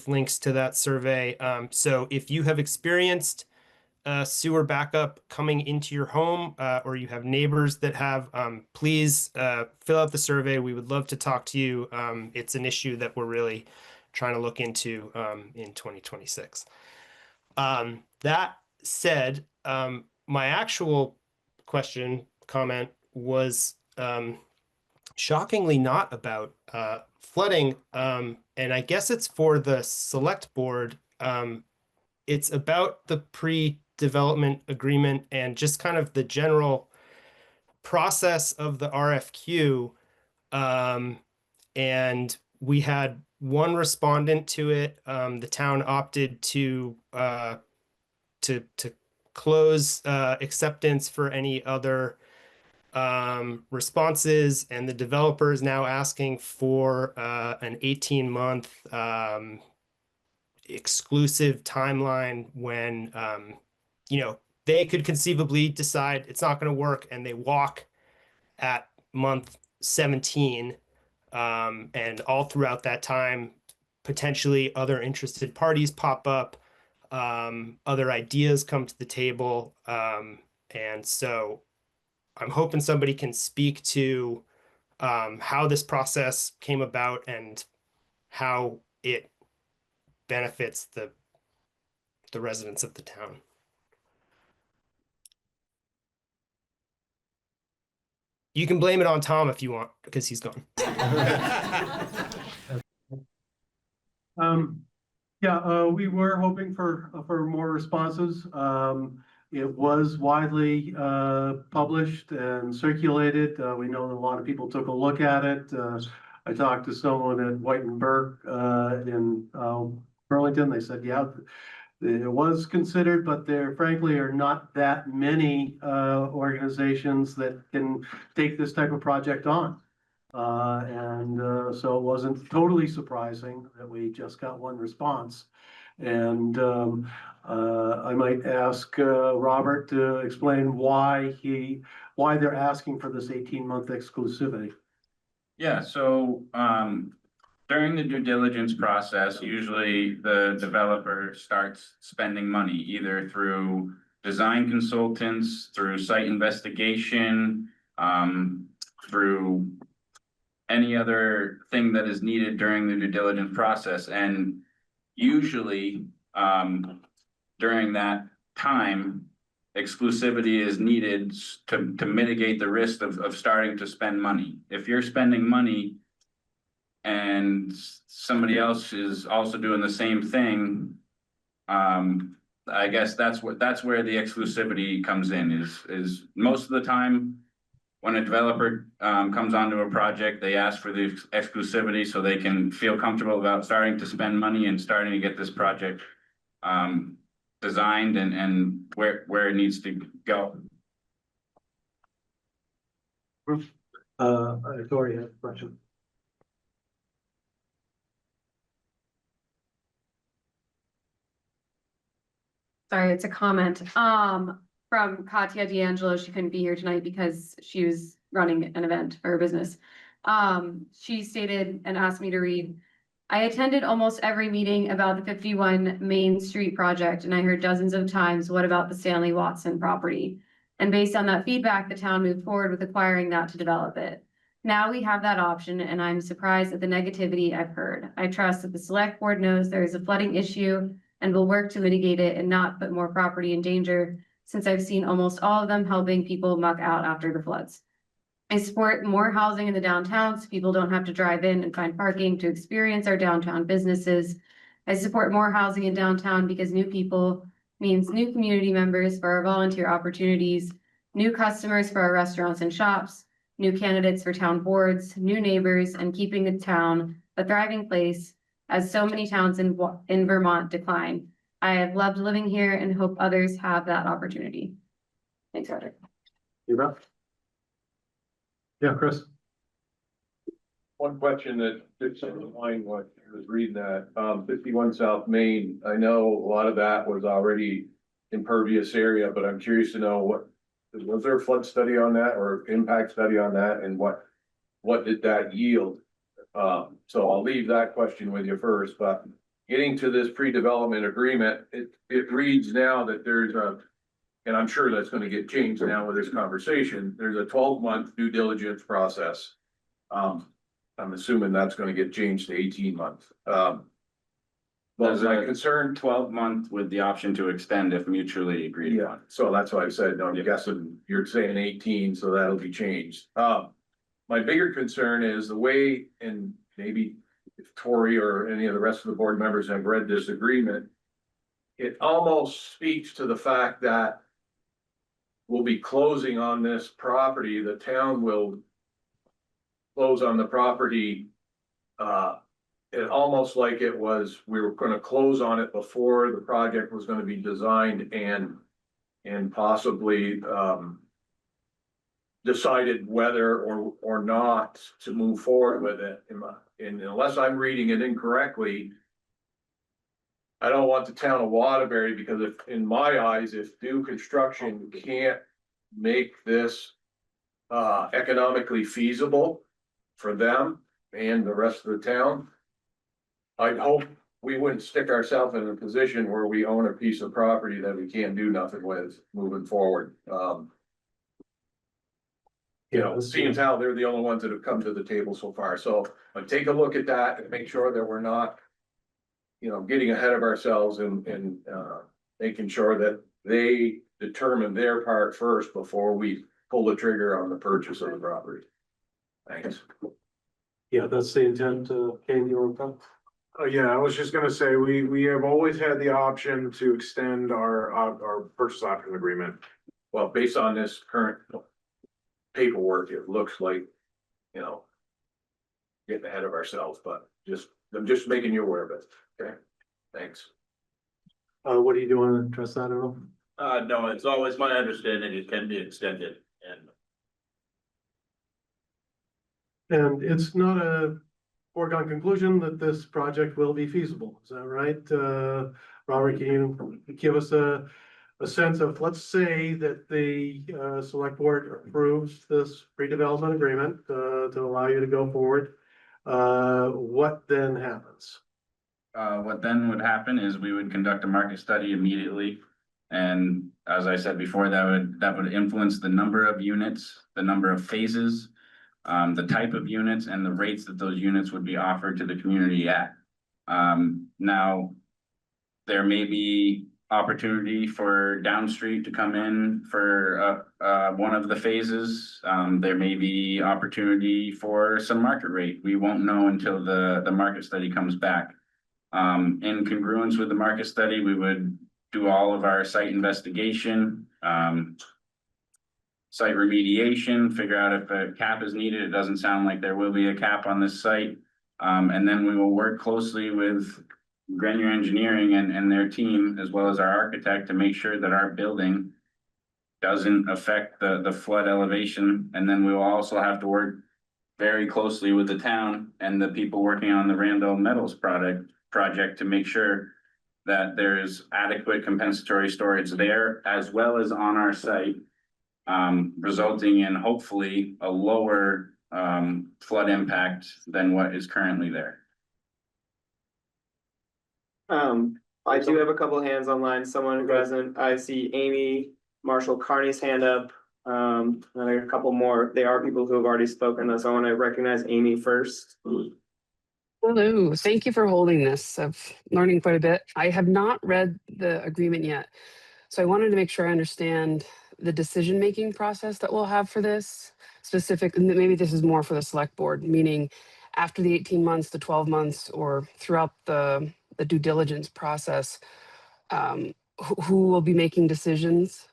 links to that survey. So if you have experienced sewer backup coming into your home, or you have neighbors that have, please fill out the survey. We would love to talk to you. It's an issue that we're really trying to look into in 2026. That said, my actual comment was shockingly not about flooding, and I guess it's for the select board. It's about the pre-development agreement and just kind of the general process of the RFQ. And we had one respondent to it. The town opted to close acceptance for any other responses, and the developer is now asking for an 18-month exclusive timeline when they could conceivably decide it's not going to work and they walk at month 17, and all throughout that time potentially other interested parties pop up, other ideas come to the table, and so I'm hoping somebody can speak to how this process came about and how it benefits the residents of the town. You can blame it on Tom if you want, because he's gone. We were hoping for more responses. It was widely published and circulated. We know that a lot of people took a look at it. I talked to someone at White and Burke in Burlington. They said, yeah, it was considered, but there frankly are not that many organizations that can take this type of project on. So it wasn't totally surprising that we just got one response. And I might ask Robert to explain why they're asking for this 18-month exclusivity. Yeah, so during the due diligence process, usually the developer starts spending money either through design consultants, through site investigation, through any other thing that is needed during the due diligence process. And usually during that time, exclusivity is needed to mitigate the risk of starting to spend money. If you're spending money and somebody else is also doing the same thing, I guess that's where the exclusivity comes in, is most of the time when a developer comes onto a project, they ask for the exclusivity so they can feel comfortable about starting to spend money and starting to get this project designed and where it needs to go. Tori has a question. Sorry, it's a comment from Katya D'Angelo. She couldn't be here tonight because she was running an event for her business. She stated and asked me to read, I attended almost every meeting about the 51 Main Street project, and I heard dozens of times, what about the Stanley Watson property? And based on that feedback, the town moved forward with acquiring that to develop it. Now we have that option, and I'm surprised at the negativity I've heard. I trust that the select board knows there is a flooding issue and will work to mitigate it and not put more property in danger, since I've seen almost all of them helping people muck out after the floods. I support more housing in the downtown so people don't have to drive in and find parking to experience our downtown businesses. I support more housing in downtown because new people means new community members for our volunteer opportunities, new customers for our restaurants and shops, new candidates for town boards, new neighbors, and keeping the town a thriving place as so many towns in Vermont decline. I have loved living here and hope others have that opportunity. Thanks, Roger. You bet. Yeah, Chris. One question that fits in line what I was reading that, 51 South Main, I know a lot of that was already impervious area, but I'm curious to know was there a flood study on that or impact study on that and what did that yield? So I'll leave that question with you first, but getting to this pre-development agreement, it reads now that there's and I'm sure that's gonna get changed now with this conversation, there's a 12-month due diligence process. I'm assuming that's gonna get changed to 18 months. But There's my a concern, 12-month with the option to extend if mutually agreed yeah, upon. so that's why I said, no, I'm guessing you're saying 18, so that'll be changed. My bigger concern is the way, and maybe if Tori or any of the rest of the board members have read this agreement, it almost speaks to the fact that we'll be closing on this property, the town will close on the property. It almost like it was, we were gonna close on it before the project was gonna be designed and possibly, decided whether or not to move forward with it. And unless I'm reading it incorrectly, I don't want the town of Waterbury, because if, in my eyes, if new construction can't make this economically feasible for them and the rest of the town, I'd hope we wouldn't stick ourselves in a position where we own a piece of property that we can't do nothing with moving forward. You know, seeing as how they're the only ones that have come to the table so far, so take a look at that and make sure that we're not, you know, getting ahead of ourselves and making sure that they determine their part first before we pull the trigger on the purchase of the property. Thanks. Yeah, that's the intent, Kane, you want to come? Yeah, I was just gonna say, we have always had the option to extend our purchase option agreement. Well, based on this current paperwork, it looks like, you know, getting ahead of ourselves, but I'm just making you aware of it, okay? Thanks. What do you want to address that at all? No, it's always my understanding it can be extended And it's not a foregone conclusion that this project will be feasible, is that right? Robert, can you give us a sense of, let's say that the select board approves this pre-development agreement to allow you to go forward. What then happens? What then would happen is we would conduct a market study immediately. And as I said before, that would influence the number of units, the number of phases, the type of units and the rates that those units would be offered to the community at. Now, there may be opportunity for Downstreet to come in for one of the phases. There may be opportunity for some market rate. We won't know until the market study comes back. In congruence with the market study, we would do all of our site investigation, site remediation, figure out if a cap is needed. It doesn't sound like there will be a cap on this site. And then we will work closely with Grenier Engineering and their team, as well as our architect, to make sure that our building doesn't affect the flood elevation. And then we will also have to work very closely with the town and the people working on the Randall Metals project to make sure that there is adequate compensatory storage there as well as on our site, resulting in hopefully a lower flood impact than what is currently there. I do have a couple of hands online, someone who hasn't, I see Amy Marshall Carney's hand up. And a couple more, they are people who have already spoken, so I want to recognize Amy first. Hello, thank you for holding this. I'm learning quite a bit. I have not read the agreement yet. So I wanted to make sure I understand the decision-making process that we'll have for this. Specific, maybe this is more for the select board, meaning after the 18 months, the 12 months, or throughout the due diligence process, who will be making decisions?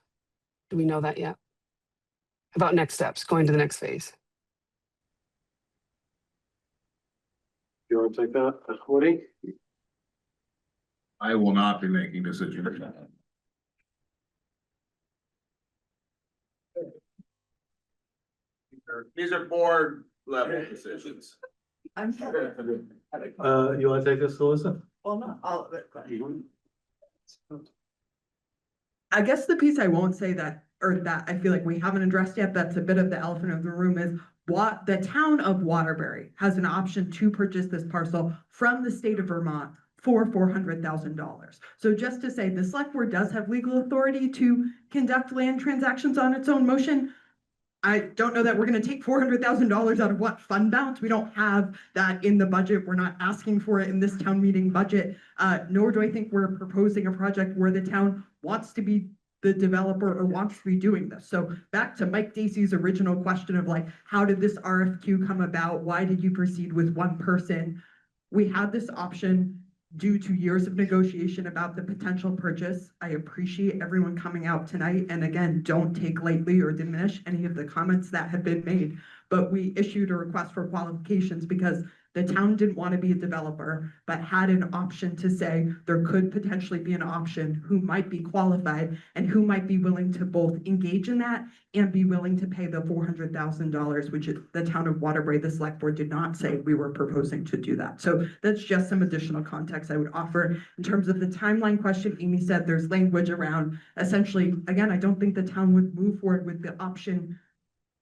Do we know that yet? About next steps, going to the next phase. You want to take that, Woody? I will not be making decisions. These are board level decisions. I'm sorry. You wanna take this, Alyssa? Well, not all of it, but. I guess the piece I won't say that, or that I feel like we haven't addressed yet, that's a bit of the elephant in the room is what the town of Waterbury has an option to purchase this parcel from the state of Vermont for $400,000. So just to say, the select board does have legal authority to conduct land transactions on its own motion. I don't know that we're gonna take $400,000 out of what fund balance. We don't have that in the budget. We're not asking for it in this town meeting budget. Nor do I think we're proposing a project where the town wants to be the developer or wants to be doing this. So back to Mike Dacey's original question of like, how did this RFQ come about? Why did you proceed with one person? We had this option due to years of negotiation about the potential purchase. I appreciate everyone coming out tonight. And again, don't take lightly or diminish any of the comments that have been made. But we issued a request for qualifications because the town didn't want to be a developer, but had an option to say there could potentially be an option who might be qualified and who might be willing to both engage in that and be willing to pay the $400,000, which the town of Waterbury, the select board did not say we were proposing to do that. So that's just some additional context I would offer. In terms of the timeline question, Amy said there's language around essentially, again, I don't think the town would move forward with the option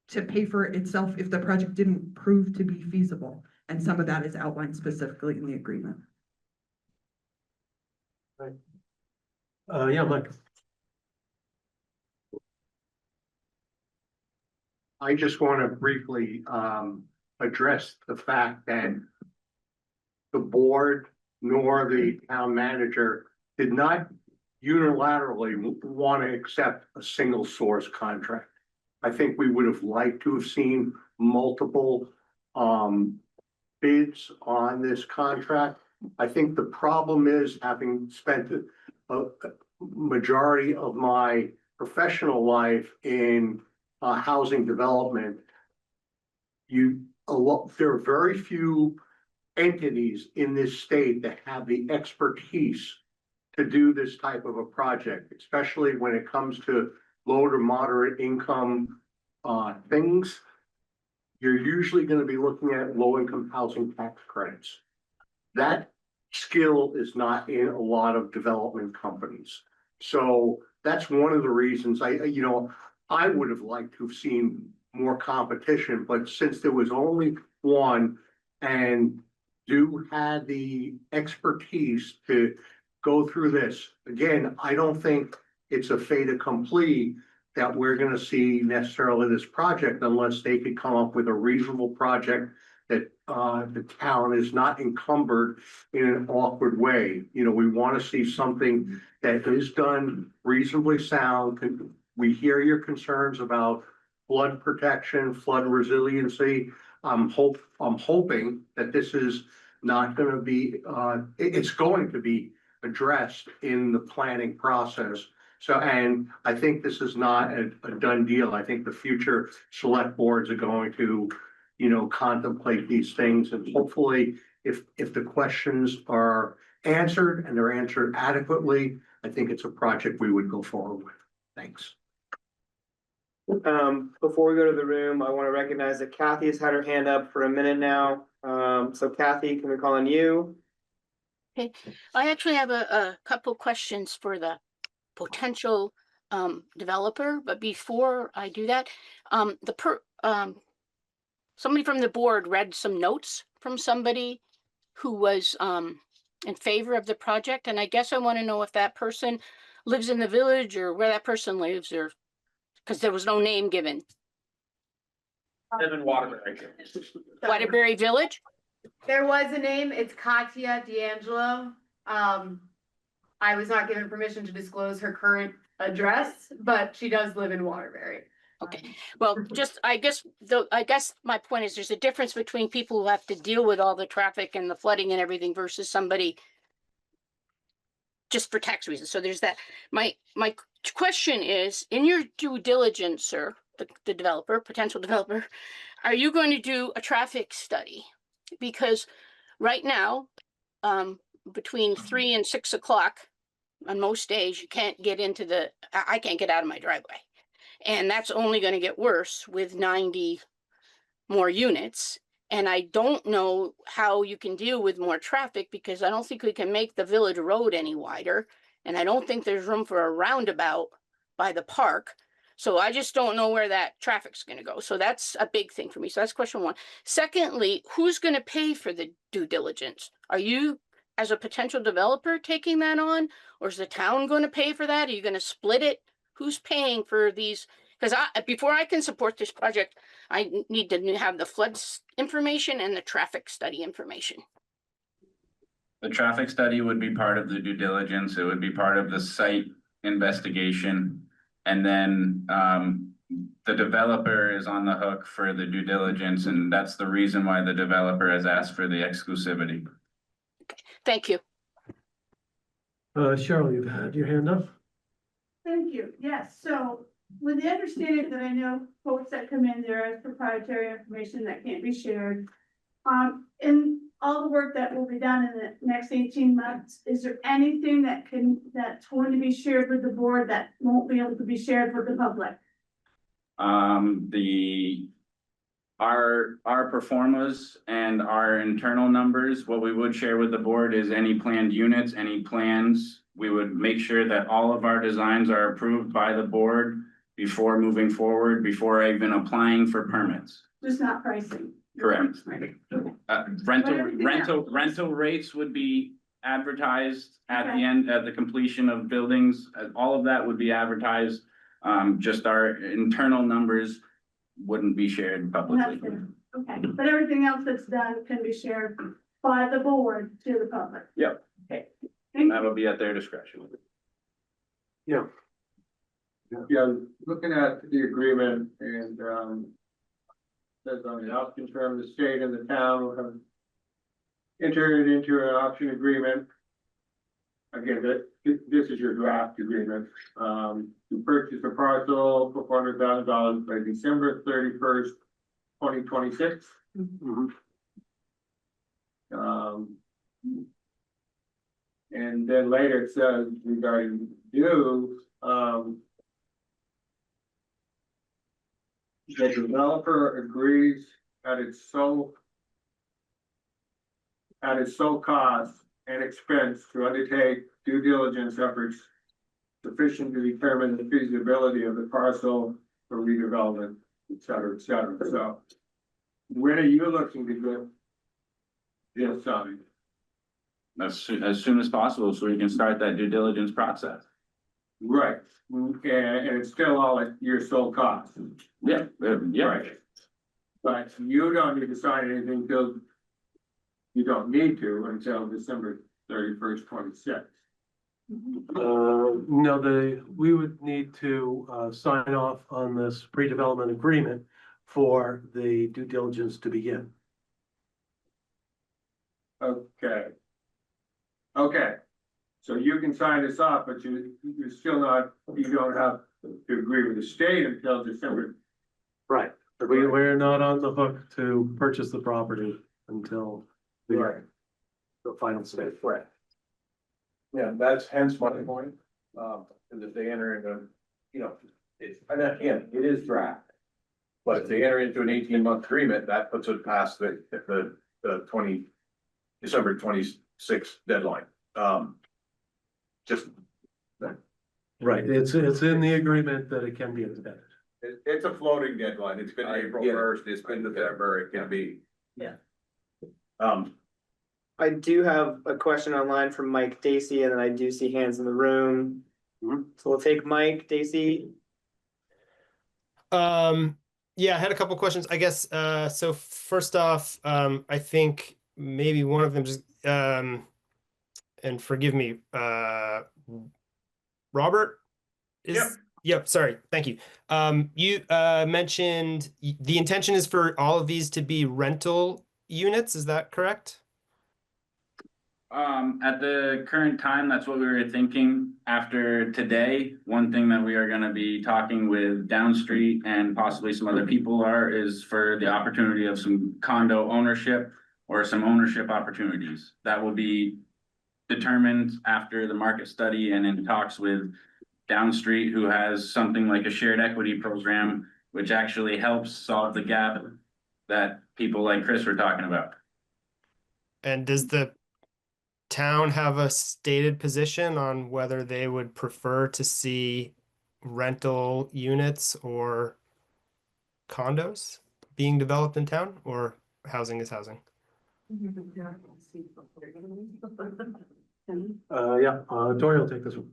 to pay for it itself if the project didn't prove to be feasible. And some of that is outlined specifically in the agreement. Yeah, Mike. I just want to briefly address the fact that the board nor the town manager did not unilaterally want to accept a single source contract. I think we would have liked to have seen multiple bids on this contract. I think the problem is, having spent a majority of my professional life in housing development, there are very few entities in this state that have the expertise to do this type of a project, especially when it comes to low to moderate income things. You're usually going to be looking at low income housing tax credits. That skill is not in a lot of development companies. So that's one of the reasons I would have liked to have seen more competition, but since there was only one and had the expertise to go through this, again, I don't think it's a fait accompli that we're going to see necessarily this project unless they could come up with a reasonable project that the town is not encumbered in an awkward way. We want to see something that is done reasonably sound. We hear your concerns about flood protection, flood resiliency. I'm hoping that this is not going to be, it's going to be addressed in the planning process. So, and I think this is not a done deal. I think the future select boards are going to, contemplate these things, and hopefully if the questions are answered and they're answered adequately, I think it's a project we would go forward with. Thanks. Before we go to the room, I want to recognize that Kathy has had her hand up for a minute now. So Kathy, can we call on you? Okay, I actually have a couple questions for the potential developer, but before I do that, somebody from the board read some notes from somebody who was in favor of the project, and I guess I want to know if that person lives in the village or where that person lives, or because there was no name given. Live in Waterbury. Waterbury Village? There was a name, it's Katya D'Angelo. I was not given permission to disclose her current address, but she does live in Waterbury. Okay, well, I guess my point is there's a difference between people who have to deal with all the traffic and the flooding and everything versus somebody just for tax reasons. So there's that. My question is, in your due diligence, sir, the developer, potential developer, are you going to do a traffic study? Because right now, between 3 and 6 o'clock on most days, you can't get into I can't get out of my driveway. And that's only going to get worse with 90 more units. And I don't know how you can deal with more traffic because I don't think we can make the village road any wider. And I don't think there's room for a roundabout by the park. So I just don't know where that traffic's gonna go. So that's a big thing for me. So that's question one. Secondly, who's gonna pay for the due diligence? Are you, as a potential developer, taking that on? Or is the town gonna pay for that? Are you gonna split it? Who's paying for these? Because before I can support this project, I need to have the floods information and the traffic study information. The traffic study would be part of the due diligence. It would be part of the site investigation. And then the developer is on the hook for the due diligence, and that's the reason why the developer has asked for the exclusivity. Okay, thank you. Cheryl, you've had your hand up? Thank you. Yes, so with the understanding that I know folks that come in there as proprietary information that can't be shared. In all the work that will be done in the next 18 months, is there anything that's going to be shared with the board that won't be able to be shared with the public? Our performas and our internal numbers, what we would share with the board is any planned units, any plans. We would make sure that all of our designs are approved by the board before moving forward, before even applying for permits. Just not pricing. Correct. Right. Rental rates would be advertised at the end, at the completion of buildings. All of that would be advertised. Just our internal numbers wouldn't be shared publicly. Okay, but everything else that's done can be shared by the board to the public. Yep. Okay. That'll be at their discretion. Yeah. Yeah, looking at the agreement and, says on the option term, the state and the town have entered into an option agreement. Again, this is your draft agreement, to purchase a parcel for $400,000 by December 31st, 2026. And then later it says regarding dues, the developer agrees at its sole cost and expense to undertake due diligence efforts sufficient to determine the feasibility of the parcel for redevelopment, et cetera, et cetera. So when are you looking to get this signed? As soon as possible, so we can start that due diligence process. Right, and it's still all at your sole cost. Yeah, yeah. Right. But you don't need to sign anything till you don't need to until December 31st, 26. No, we would need to sign off on this pre-development agreement for the due diligence to begin. Okay. Okay, so you can sign this off, but you're still not, you don't have to agree with the state until December. Right. We're not on the hook to purchase the property until the final stage. Right. Yeah, that's hence my point, is if they enter into, and again, it is draft. But if they enter into an 18-month agreement, that puts it past the December 26th deadline. Right, it's in the agreement that it can be extended. It's a floating deadline. It's been April 1st, it's been November, it can be. Yeah. Um, I do have a question online from Mike Dacey, and then I do see hands in the room. So we'll take Mike Dacey. Yeah, I had a couple questions, I guess. So first off, I think maybe one of them just, and forgive me, Robert is. Yep. Yep. Sorry. Thank you. You mentioned the intention is for all of these to be rental units. Is that correct? At the current time, that's what we were thinking. After today, one thing that we are going to be talking with Downstreet and possibly some other people is for the opportunity of some condo ownership or some ownership opportunities. That will be determined after the market study and in talks with Downstreet, who has something like a shared equity program, which actually helps solve the gap that people like Chris were talking about. And does the town have a stated position on whether they would prefer to see rental units or condos being developed in town, or housing is housing? Tori will take this one.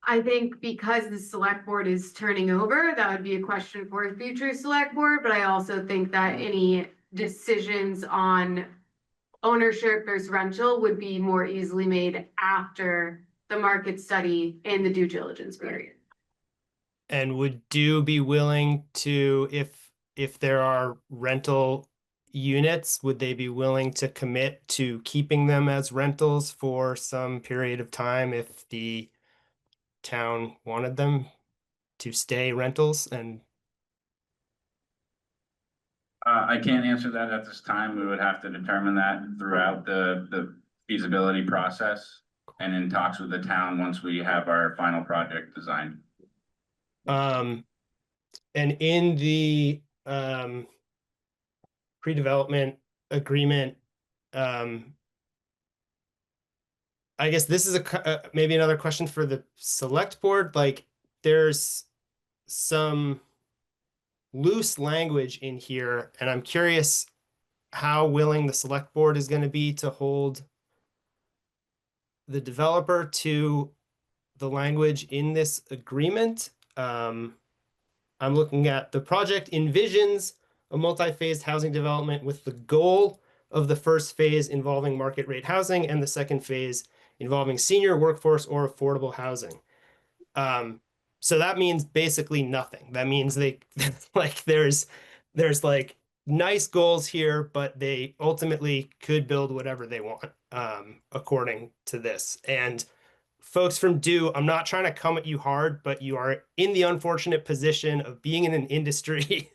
I think because the select board is turning over, that would be a question for a future select board, but I also think that any decisions on ownership versus rental would be more easily made after the market study and the due diligence period. And would you be willing to, if there are rental units, would they be willing to commit to keeping them as rentals for some period of time if the town wanted them to stay rentals? And I can't answer that at this time. We would have to determine that throughout the feasibility process and in talks with the town once we have our final project designed. and in the pre-development agreement, I guess this is maybe another question for the select board. Like, there's some loose language in here, and I'm curious how willing the select board is going to be to hold the developer to the language in this agreement. I'm looking at the project envisions a multi-phased housing development with the goal of the first phase involving market rate housing and the second phase involving senior workforce or affordable housing. So that means basically nothing. That means they like there's like nice goals here, but they ultimately could build whatever they want, according to this. And folks from Dew, I'm not trying to come at you hard, but you are in the unfortunate position of being in an industry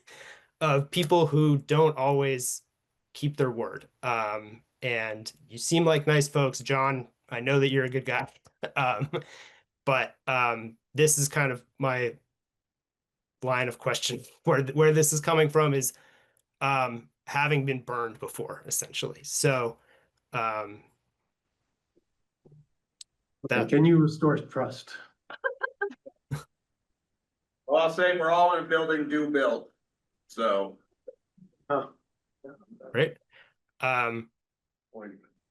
of people who don't always keep their word. And you seem like nice folks, John. I know that you're a good guy. But this is kind of my line of question where this is coming from is having been burned before, essentially. So Can you restore trust? Well, I'll say we're all in a building do build, so. Great.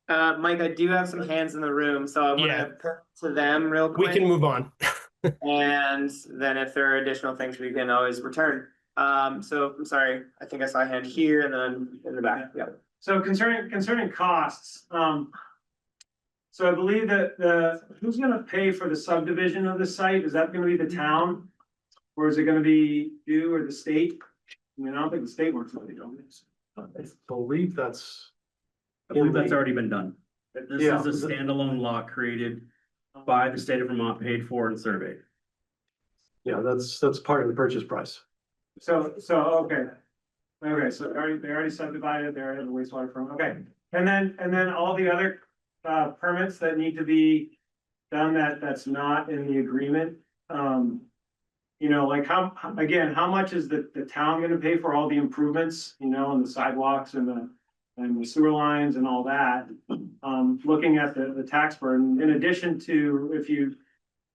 Mike, I do have some hands in the room, so I want to turn to them real quick. We can move on. And then if there are additional things, we can always return. So I'm sorry, I think I saw a hand here and then in the back. Yeah. So concerning costs, so I believe that who's gonna pay for the subdivision of the site? Is that gonna be the town? Or is it gonna be you or the state? I mean, I don't think the state wants money on this. I believe that's already been done. This is a standalone law created by the state of Vermont, paid for and surveyed. Yeah, that's part of the purchase price. So, okay, so they already subdivided, they already have the wastewater from, okay. And then all the other permits that need to be done that's not in the agreement. You know, like how much is the town gonna pay for all the improvements, you know, and the sidewalks and the sewer lines and all that? Looking at the tax burden, in addition to if you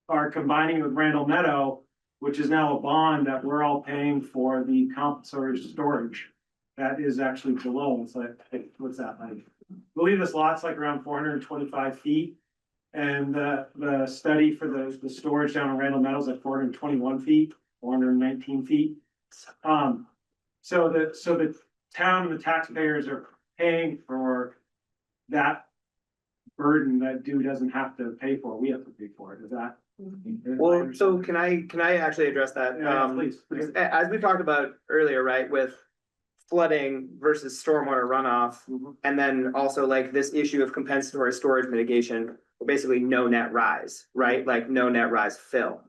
are combining with Randall Meadow, which is now a bond that we're all paying for the compensatory storage. That is actually below, it's like, what's that like? I believe this lot's like around 425 feet. And the study for the storage down in Randall Meadows at 421 feet, 419 feet. So the town and the taxpayers are paying for that burden that Dew doesn't have to pay for, we have to pay for it, is that? Well, so can I actually address that? Yeah, please. Because as we talked about earlier, right, with flooding versus stormwater runoff, and then also like this issue of compensatory storage mitigation, basically no net rise, right? Like no net rise fill.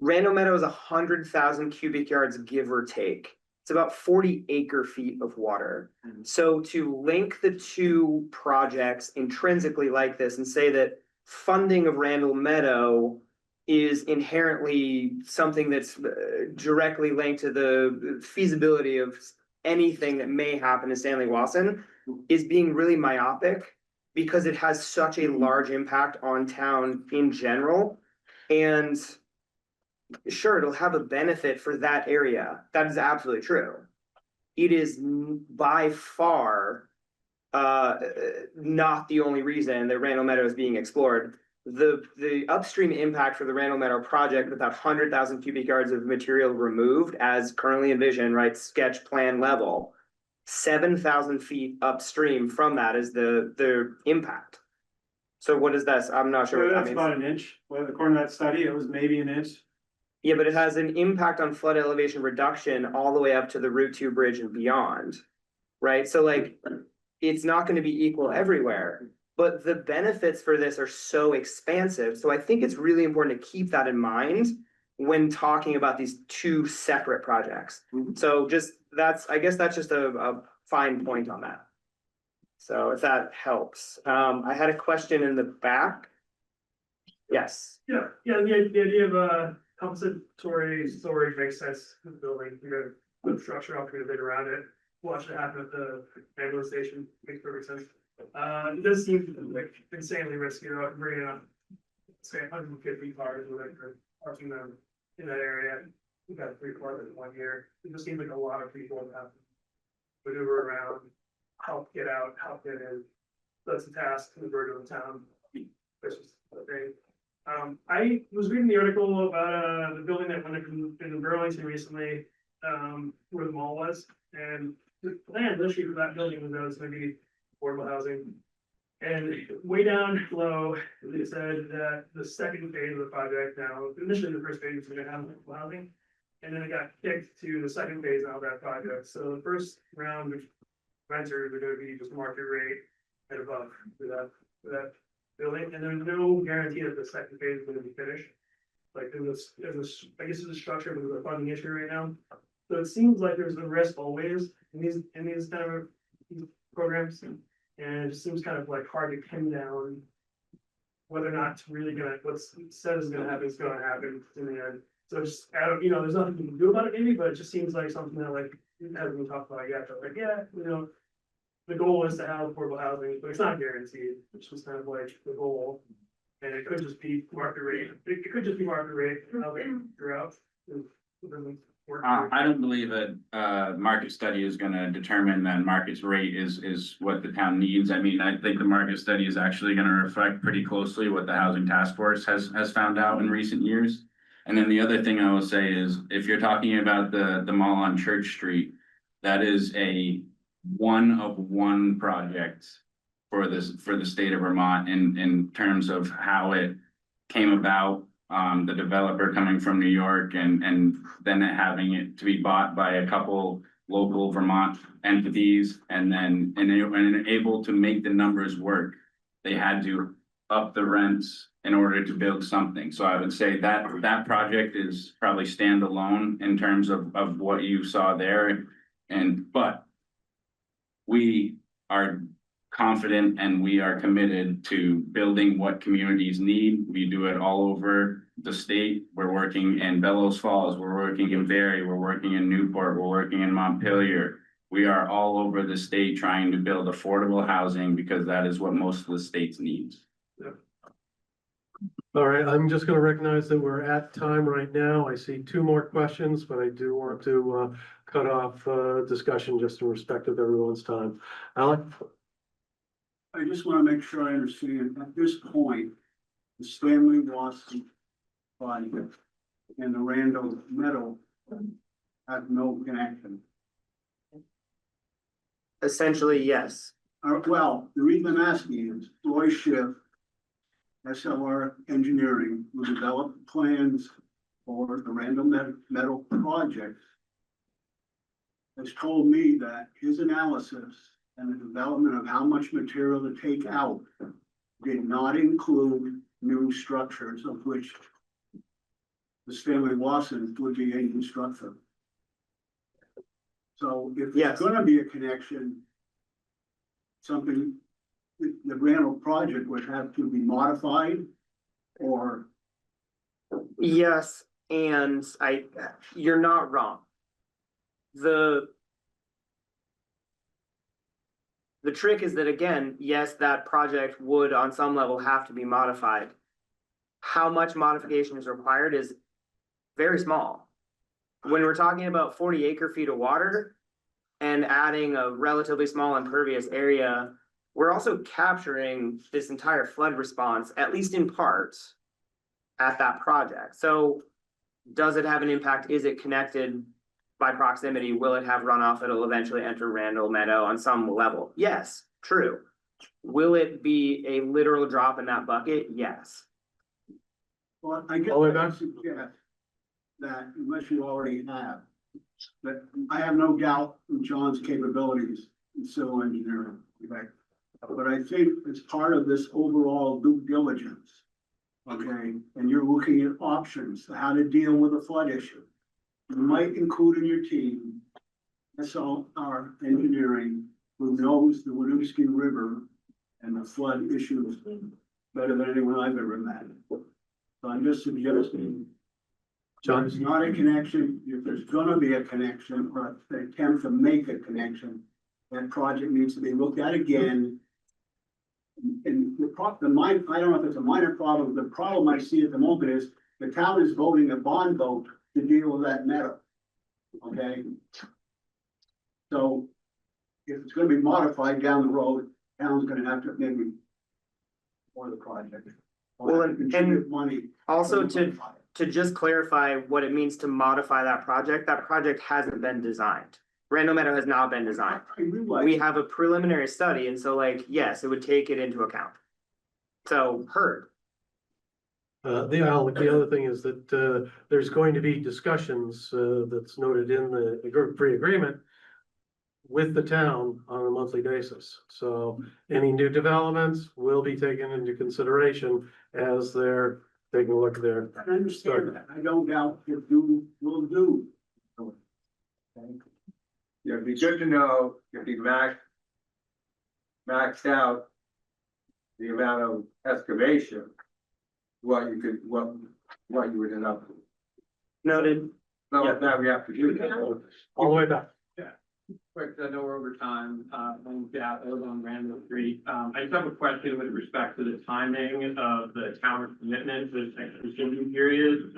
Randall Meadow is 100,000 cubic yards, give or take. It's about 40 acre feet of water. So to link the two projects intrinsically like this and say that funding of Randall Meadow is inherently something that's directly linked to the feasibility of anything that may happen to Stanley Wasson is being really myopic because it has such a large impact on town in general. And sure, it'll have a benefit for that area. That is absolutely true. It is by far not the only reason that Randall Meadow is being explored. The upstream impact for the Randall Meadow project with 100,000 cubic yards of material removed as currently envisioned, right, sketch plan level, 7,000 feet upstream from that is the impact. So what is that? I'm not sure what that That's means. about an inch, well, according to that study, it was maybe an inch. Yeah, but it has an impact on flood elevation reduction all the way up to the Route 2 bridge and beyond, right? So like, it's not going to be equal everywhere, but the benefits for this are so expansive. So I think it's really important to keep that in mind when talking about these two separate projects. So just I guess that's just a fine point on that. So if that helps, I had a question in the back. Yes. Yeah, the idea of compensatory storage makes sense in the building. You gotta put structure up, put a bit around it, watch it happen at the ambulance station, makes perfect sense. It does seem like insanely risky, bringing up, say, 150 cars or whatever, parking them in that area. We've got 3 cars in 1 year. It just seems like a lot of people have to maneuver around, help get out, help get in. That's a task in the burden of the town. That's just a thing. I was reading the article about the building that went in Burlington recently, where the mall was, and the plan initially for that building was that it was going to be affordable housing. And way down low, they said that the second phase of the project now, initially the first phase was going to have affordable housing, and then it got kicked to the second phase of that project. So the first round of renters are going to be just market rate and above for that building, and there's no guarantee that the second phase is going to be finished. Like I guess it's a structure, but there's a funding issue right now. So it seems like there's a risk always in these kind of these programs, and it just seems kind of like hard to pin down whether or not it's really gonna what's said is gonna happen is gonna happen in the end. So just there's nothing you can do about it maybe, but it just seems like something that like hasn't been talked about yet. But like the goal is to have affordable housing, but it's not guaranteed. It's just kind of like the goal. And it could just be market rate. It could just be market rate housing throughout. I don't believe a market study is gonna determine that market rate is what the town needs. I mean, I think the market study is actually gonna reflect pretty closely what the housing task force has found out in recent years. And then the other thing I will say is, if you're talking about the mall on Church Street, that is a one of one project for the state of Vermont in terms of how it came about. The developer coming from New York and then having it to be bought by a couple local Vermont entities, and then able to make the numbers work. They had to up the rents in order to build something. So I would say that project is probably standalone in terms of what you saw there. But we are confident and we are committed to building what communities need. We do it all over the state. We're working in Bellows Falls, we're working in Barrie, we're working in Newport, we're working in Montpelier. We are all over the state trying to build affordable housing because that is what most of the state's needs. All right, I'm just gonna recognize that we're at time right now. I see 2 more questions, but I do want to cut off discussion just in respect of everyone's time. Alec? I just want to make sure I understand, at this point, the Stanley Wasson project and the Randall Meadow have no connection. Essentially, yes. Well, the reason I'm asking is Roy Schiff, SLR Engineering, who developed plans for the Randall Meadow project, has told me that his analysis and the development of how much material to take out did not include new structures, of which the Stanley Wasson would be a new structure. So if there's gonna be a connection, something, the Randall project would have to be modified or Yes, and you're not wrong. The trick is that, again, yes, that project would on some level have to be modified. How much modification is required is very small. When we're talking about 40 acre-feet of water and adding a relatively small impervious area, we're also capturing this entire flood response, at least in parts, at that project. So does it have an impact? Is it connected by proximity? Will it have runoff that'll eventually enter Randall Meadow on some level? Yes, true. Will it be a literal drop in that bucket? Yes. Well, I guess All the way I back? suggest that unless you already have, that I have no doubt in John's capabilities in civil engineering, okay? But I think it's part of this overall due diligence, okay? And you're looking at options, how to deal with a flood issue. You might include in your team, SLR engineering, who knows the Waterbury River and the flood issues better than anyone I've ever met. So I'm just suggesting, John? there's not a connection, if there's gonna be a connection, or an attempt to make a connection, that project needs to be looked at again. And I don't know if it's a minor problem, the problem I see at the moment is, the town is voting a bond vote to deal with that meadow. Okay? So, if it's gonna be modified down the road, town's gonna have to maybe for the project. Well, Contribute money. Also to just clarify what it means to modify that project hasn't been designed. Randall Meadow has not been designed. I realize. We have a preliminary study, and so yes, it would take it into account. So heard. The other thing is that, there's going to be discussions, that's noted in the pre-agreement with the town on a monthly basis. So any new developments will be taken into consideration as they're taking a look at their. I understand that. I don't doubt if you will do. Okay. Yeah, it'd be good to know if you maxed out the amount of excavation, what you would end up. Noted. No, Yeah. now we have to do that. All the way back. Quick, I know we're over time, I was on Randall Street. I just have a question with respect to the timing of the town commitment to this exclusivity period.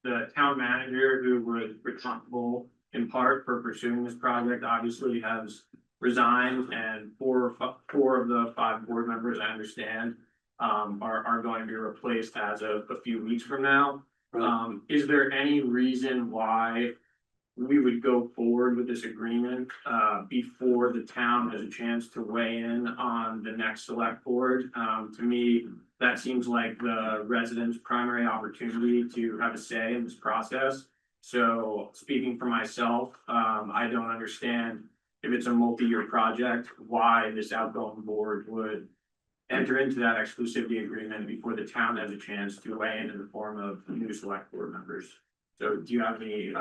The town manager, who was responsible in part for pursuing this project, obviously has resigned, and four of the 5 board members, I understand, are going to be replaced as of a few weeks from now. Is there any reason why we would go forward with this agreement before the town has a chance to weigh in on the next select board? To me, that seems like the residents' primary opportunity to have a say in this process. So speaking for myself, I don't understand, if it's a multi-year project, why this outgoing board would enter into that exclusivity agreement before the town has a chance to weigh in the form of new select board members. So do you have any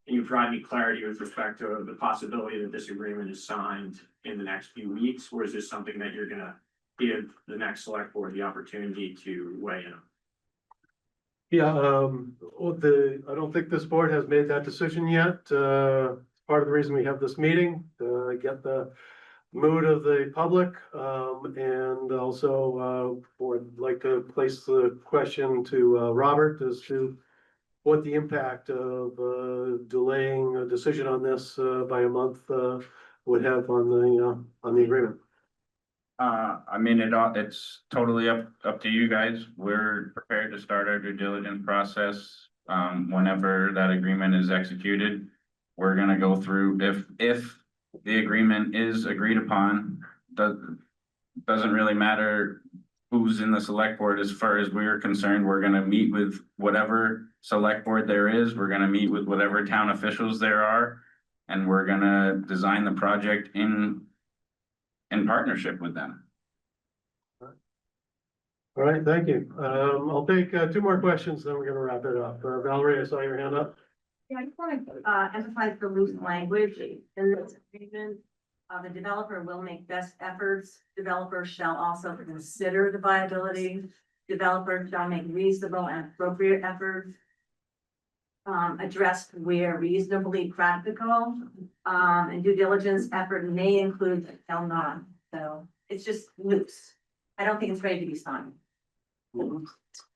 can you provide me clarity with respect to the possibility that this agreement is signed in the next few weeks, or is this something that you're gonna give the next select board the opportunity to weigh in? Yeah, I don't think this board has made that decision yet. Part of the reason we have this meeting, get the mood of the public, and also, would like to place the question to, Robert as to what the impact of, delaying a decision on this, by a month, would have on the agreement. I mean, it's totally up to you guys. We're prepared to start our due diligence process, whenever that agreement is executed. We're gonna go through, if the agreement is agreed upon, doesn't really matter who's in the select board. As far as we're concerned, we're gonna meet with whatever select board there is. We're gonna meet with whatever town officials there are, and we're gonna design the project in partnership with them. All right, thank you. I'll take 2 more questions, then we're gonna wrap it up. Valerie, I saw your hand up. Yeah, I just want to emphasize the loose language in this agreement. The developer will make best efforts. Developers shall also consider the viability developer shall make reasonable and appropriate efforts. Addressed where reasonably practical, and due diligence effort may include but shall not, so it's just loose. I don't think it's ready to be signed.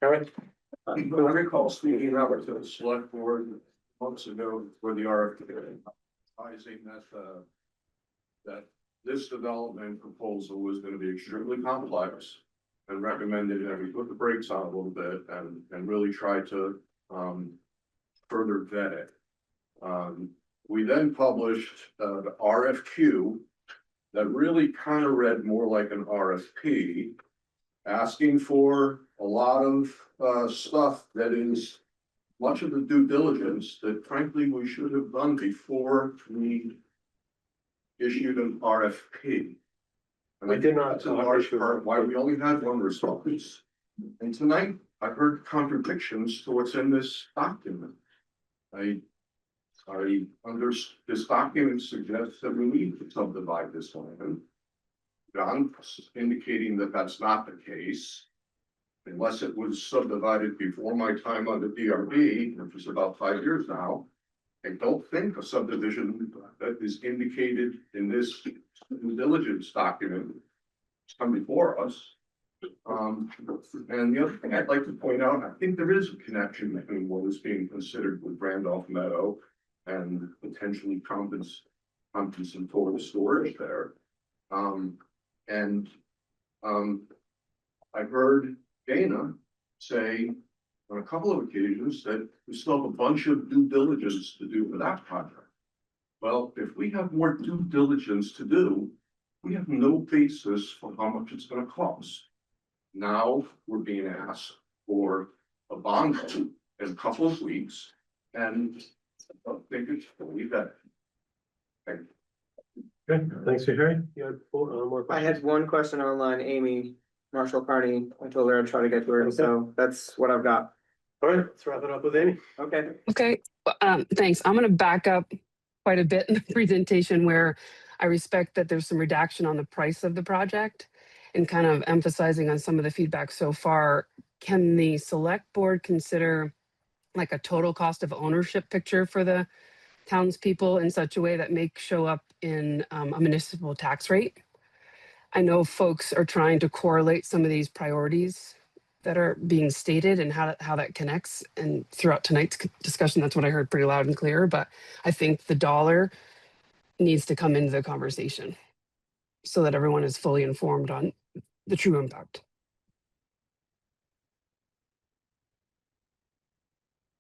Eric? I recall speaking out to the select board months ago for the RFP, advising that this development proposal was gonna be extremely complex, and recommended that we put the brakes on a little bit and really try to further vet it. We then published the RFQ that really kind of read more like an RFP, asking for a lot of stuff that is much of the due diligence that frankly we should have done before we issued an RFP. And I did not, in large part, why we only had one response. And tonight, I heard contradictions to what's in this document. This document suggests that we need to subdivide this land. John indicating that that's not the case. Unless it was subdivided before my time on the DRB, which is about 5 years now. I don't think a subdivision that is indicated in this due diligence document has come before us. And the other thing I'd like to point out, I think there is a connection between what is being considered with Randolph Meadow and potentially compensatory storage there. I heard Dana say on a couple of occasions that we still have a bunch of due diligence to do for that project. Well, if we have more due diligence to do, we have no basis for how much it's gonna cost. Now we're being asked for a bond vote in a couple of weeks, and I don't think it's fully vetted. Thank you. Okay, thanks for hearing. You had more I questions? had one question online, Amy Marshall Carney. I told her I'd try to get to her, so that's what I've got. All right, let's wrap it up with Amy. Okay. Okay, thanks. I'm gonna back up quite a bit in the presentation where I respect that there's some redaction on the price of the project and kind of emphasizing on some of the feedback so far. Can the select board consider like a total cost of ownership picture for the townspeople in such a way that may show up in a municipal tax rate? I know folks are trying to correlate some of these priorities that are being stated and how that connects. And throughout tonight's discussion, that's what I heard pretty loud and clear. But I think the dollar needs to come into the conversation so that everyone is fully informed on the true impact.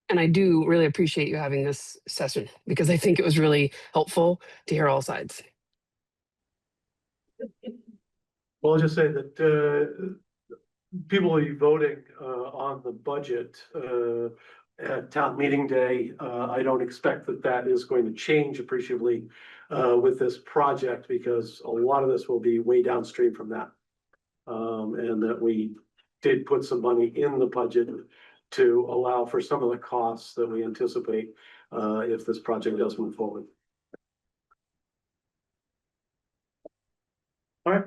And I do really appreciate you having this session because I think it was really helpful to hear all sides. Well, I'll just say that people will be voting on the budget at town meeting day. I don't expect that is going to change appreciably with this project because a lot of this will be way downstream from that. And that we did put some money in the budget to allow for some of the costs that we anticipate if this project does move forward. All right.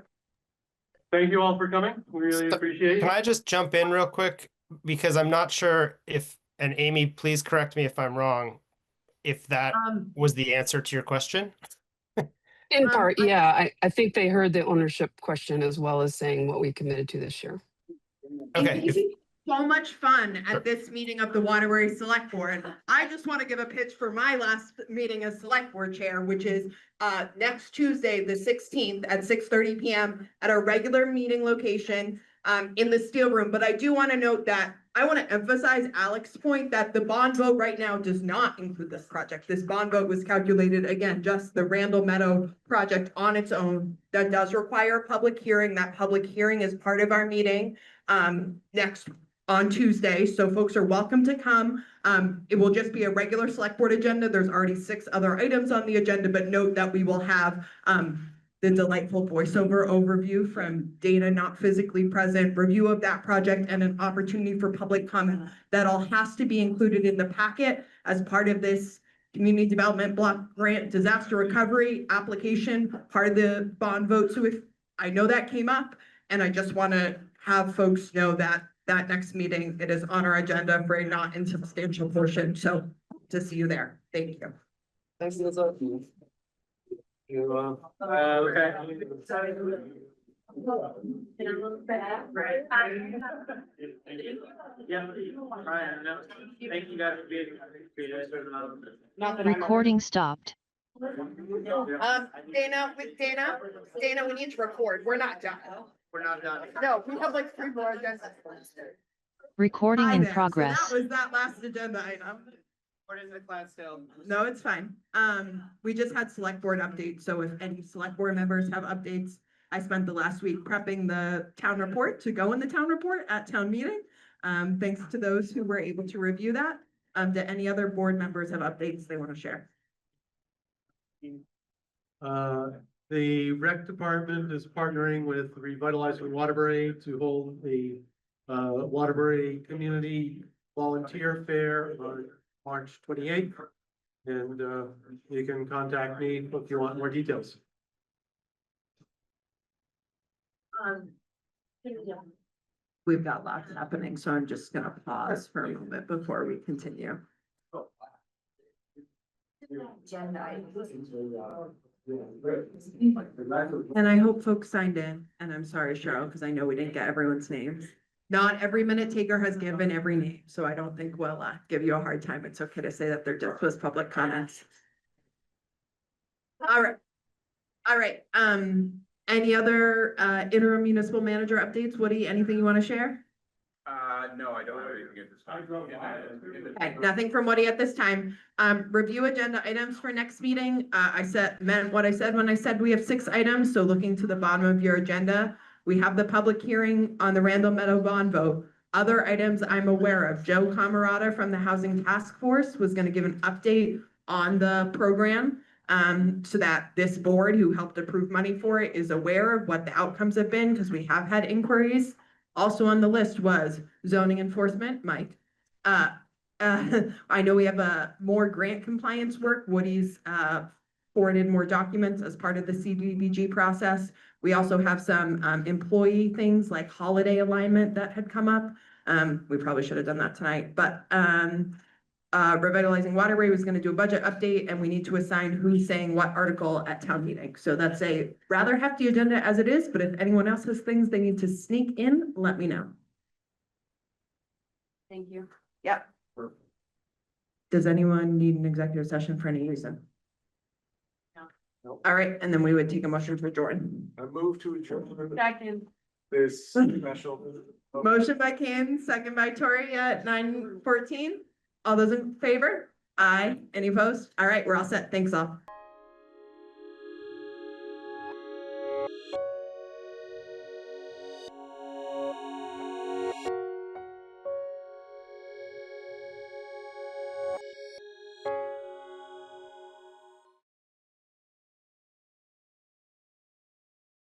Thank you all for coming. We really appreciate it. Can I just jump in real quick? Because I'm not sure if, and Amy, please correct me if I'm wrong, if that was the answer to your question. In part, yeah, I think they heard the ownership question as well as saying what we committed to this year. Okay. So much fun at this meeting of the Waterbury Select Board. I just want to give a pitch for my last meeting as Select Board Chair, which is next Tuesday, the 16th at 6:30 p.m. at our regular meeting location in the Steel Room. But I do want to note that I want to emphasize Alex's point that the bond vote right now does not include this project. This bond vote was calculated, again, just the Randall Meadow project on its own. That does require a public hearing. That public hearing is part of our meeting next on Tuesday, so folks are welcome to come. It will just be a regular select board agenda. There's already 6 other items on the agenda, but note that we will have the delightful voiceover overview from Dana not physically present, review of that project, and an opportunity for public comment. That all has to be included in the packet as part of this Community Development Block Grant Disaster Recovery application, part of the bond vote. So if I know that came up, and I just want to have folks know that that next meeting. It is on our agenda for a not insubstantial portion, so to see you there. Thank you. Thanks, Lisa. Okay. Yeah. Ryan, no, thank you guys for being here. Recording stopped. Dana, we need to record. We're not done. We're not done. No, we have like 3 more agendas. Recording Hi in there. So progress. that was that last agenda item. What is the class still? No, it's fine. We just had select board updates, so if any select board members have updates. I spent the last week prepping the town report to go in the town report at town meeting. Thanks to those who were able to review that. Do any other board members have updates they want to share? The rec department is partnering with Revitalizing Waterbury to hold the Waterbury Community Volunteer Fair on March 28th. And you can contact me if you want more details. We've got lots happening, so I'm just gonna pause for a moment before we continue. And I hope folks signed in, and I'm sorry, Cheryl, because I know we didn't get everyone's names. Not every minute taker has given every name, so I don't think we'll give you a hard time. It's okay to say that there just was public comments. All right, any other interim municipal manager updates? Woody, anything you want to share? No, I don't have anything at this time. Okay, nothing from Woody at this time. Review agenda items for next meeting. I meant what I said when I said we have 6 items, so looking to the bottom of your agenda. We have the public hearing on the Randall Meadow bond vote. Other items I'm aware of, Joe Camerata from the Housing Task Force was gonna give an update on the program. So that this board who helped approve money for it is aware of what the outcomes have been, because we have had inquiries. Also on the list was zoning enforcement, Mike. I know we have more grant compliance work. Woody's forwarded more documents as part of the CDBG process. We also have some employee things like holiday alignment that had come up. We probably should have done that tonight, but Revitalizing Waterbury was going to do a budget update, and we need to assign who's saying what article at town meeting. So that's a rather hefty agenda as it is, but if anyone else has things they need to sneak in, let me know. Thank you. Yep. Does anyone need an executive session for any reason? No. All right, and then we would take a motion for Jordan. I move to adjourn Second. this special. Motion by Ken, second by Tori at 9:14. All those in favor? Aye. Any opposed? All right, we're all set. Thanks all.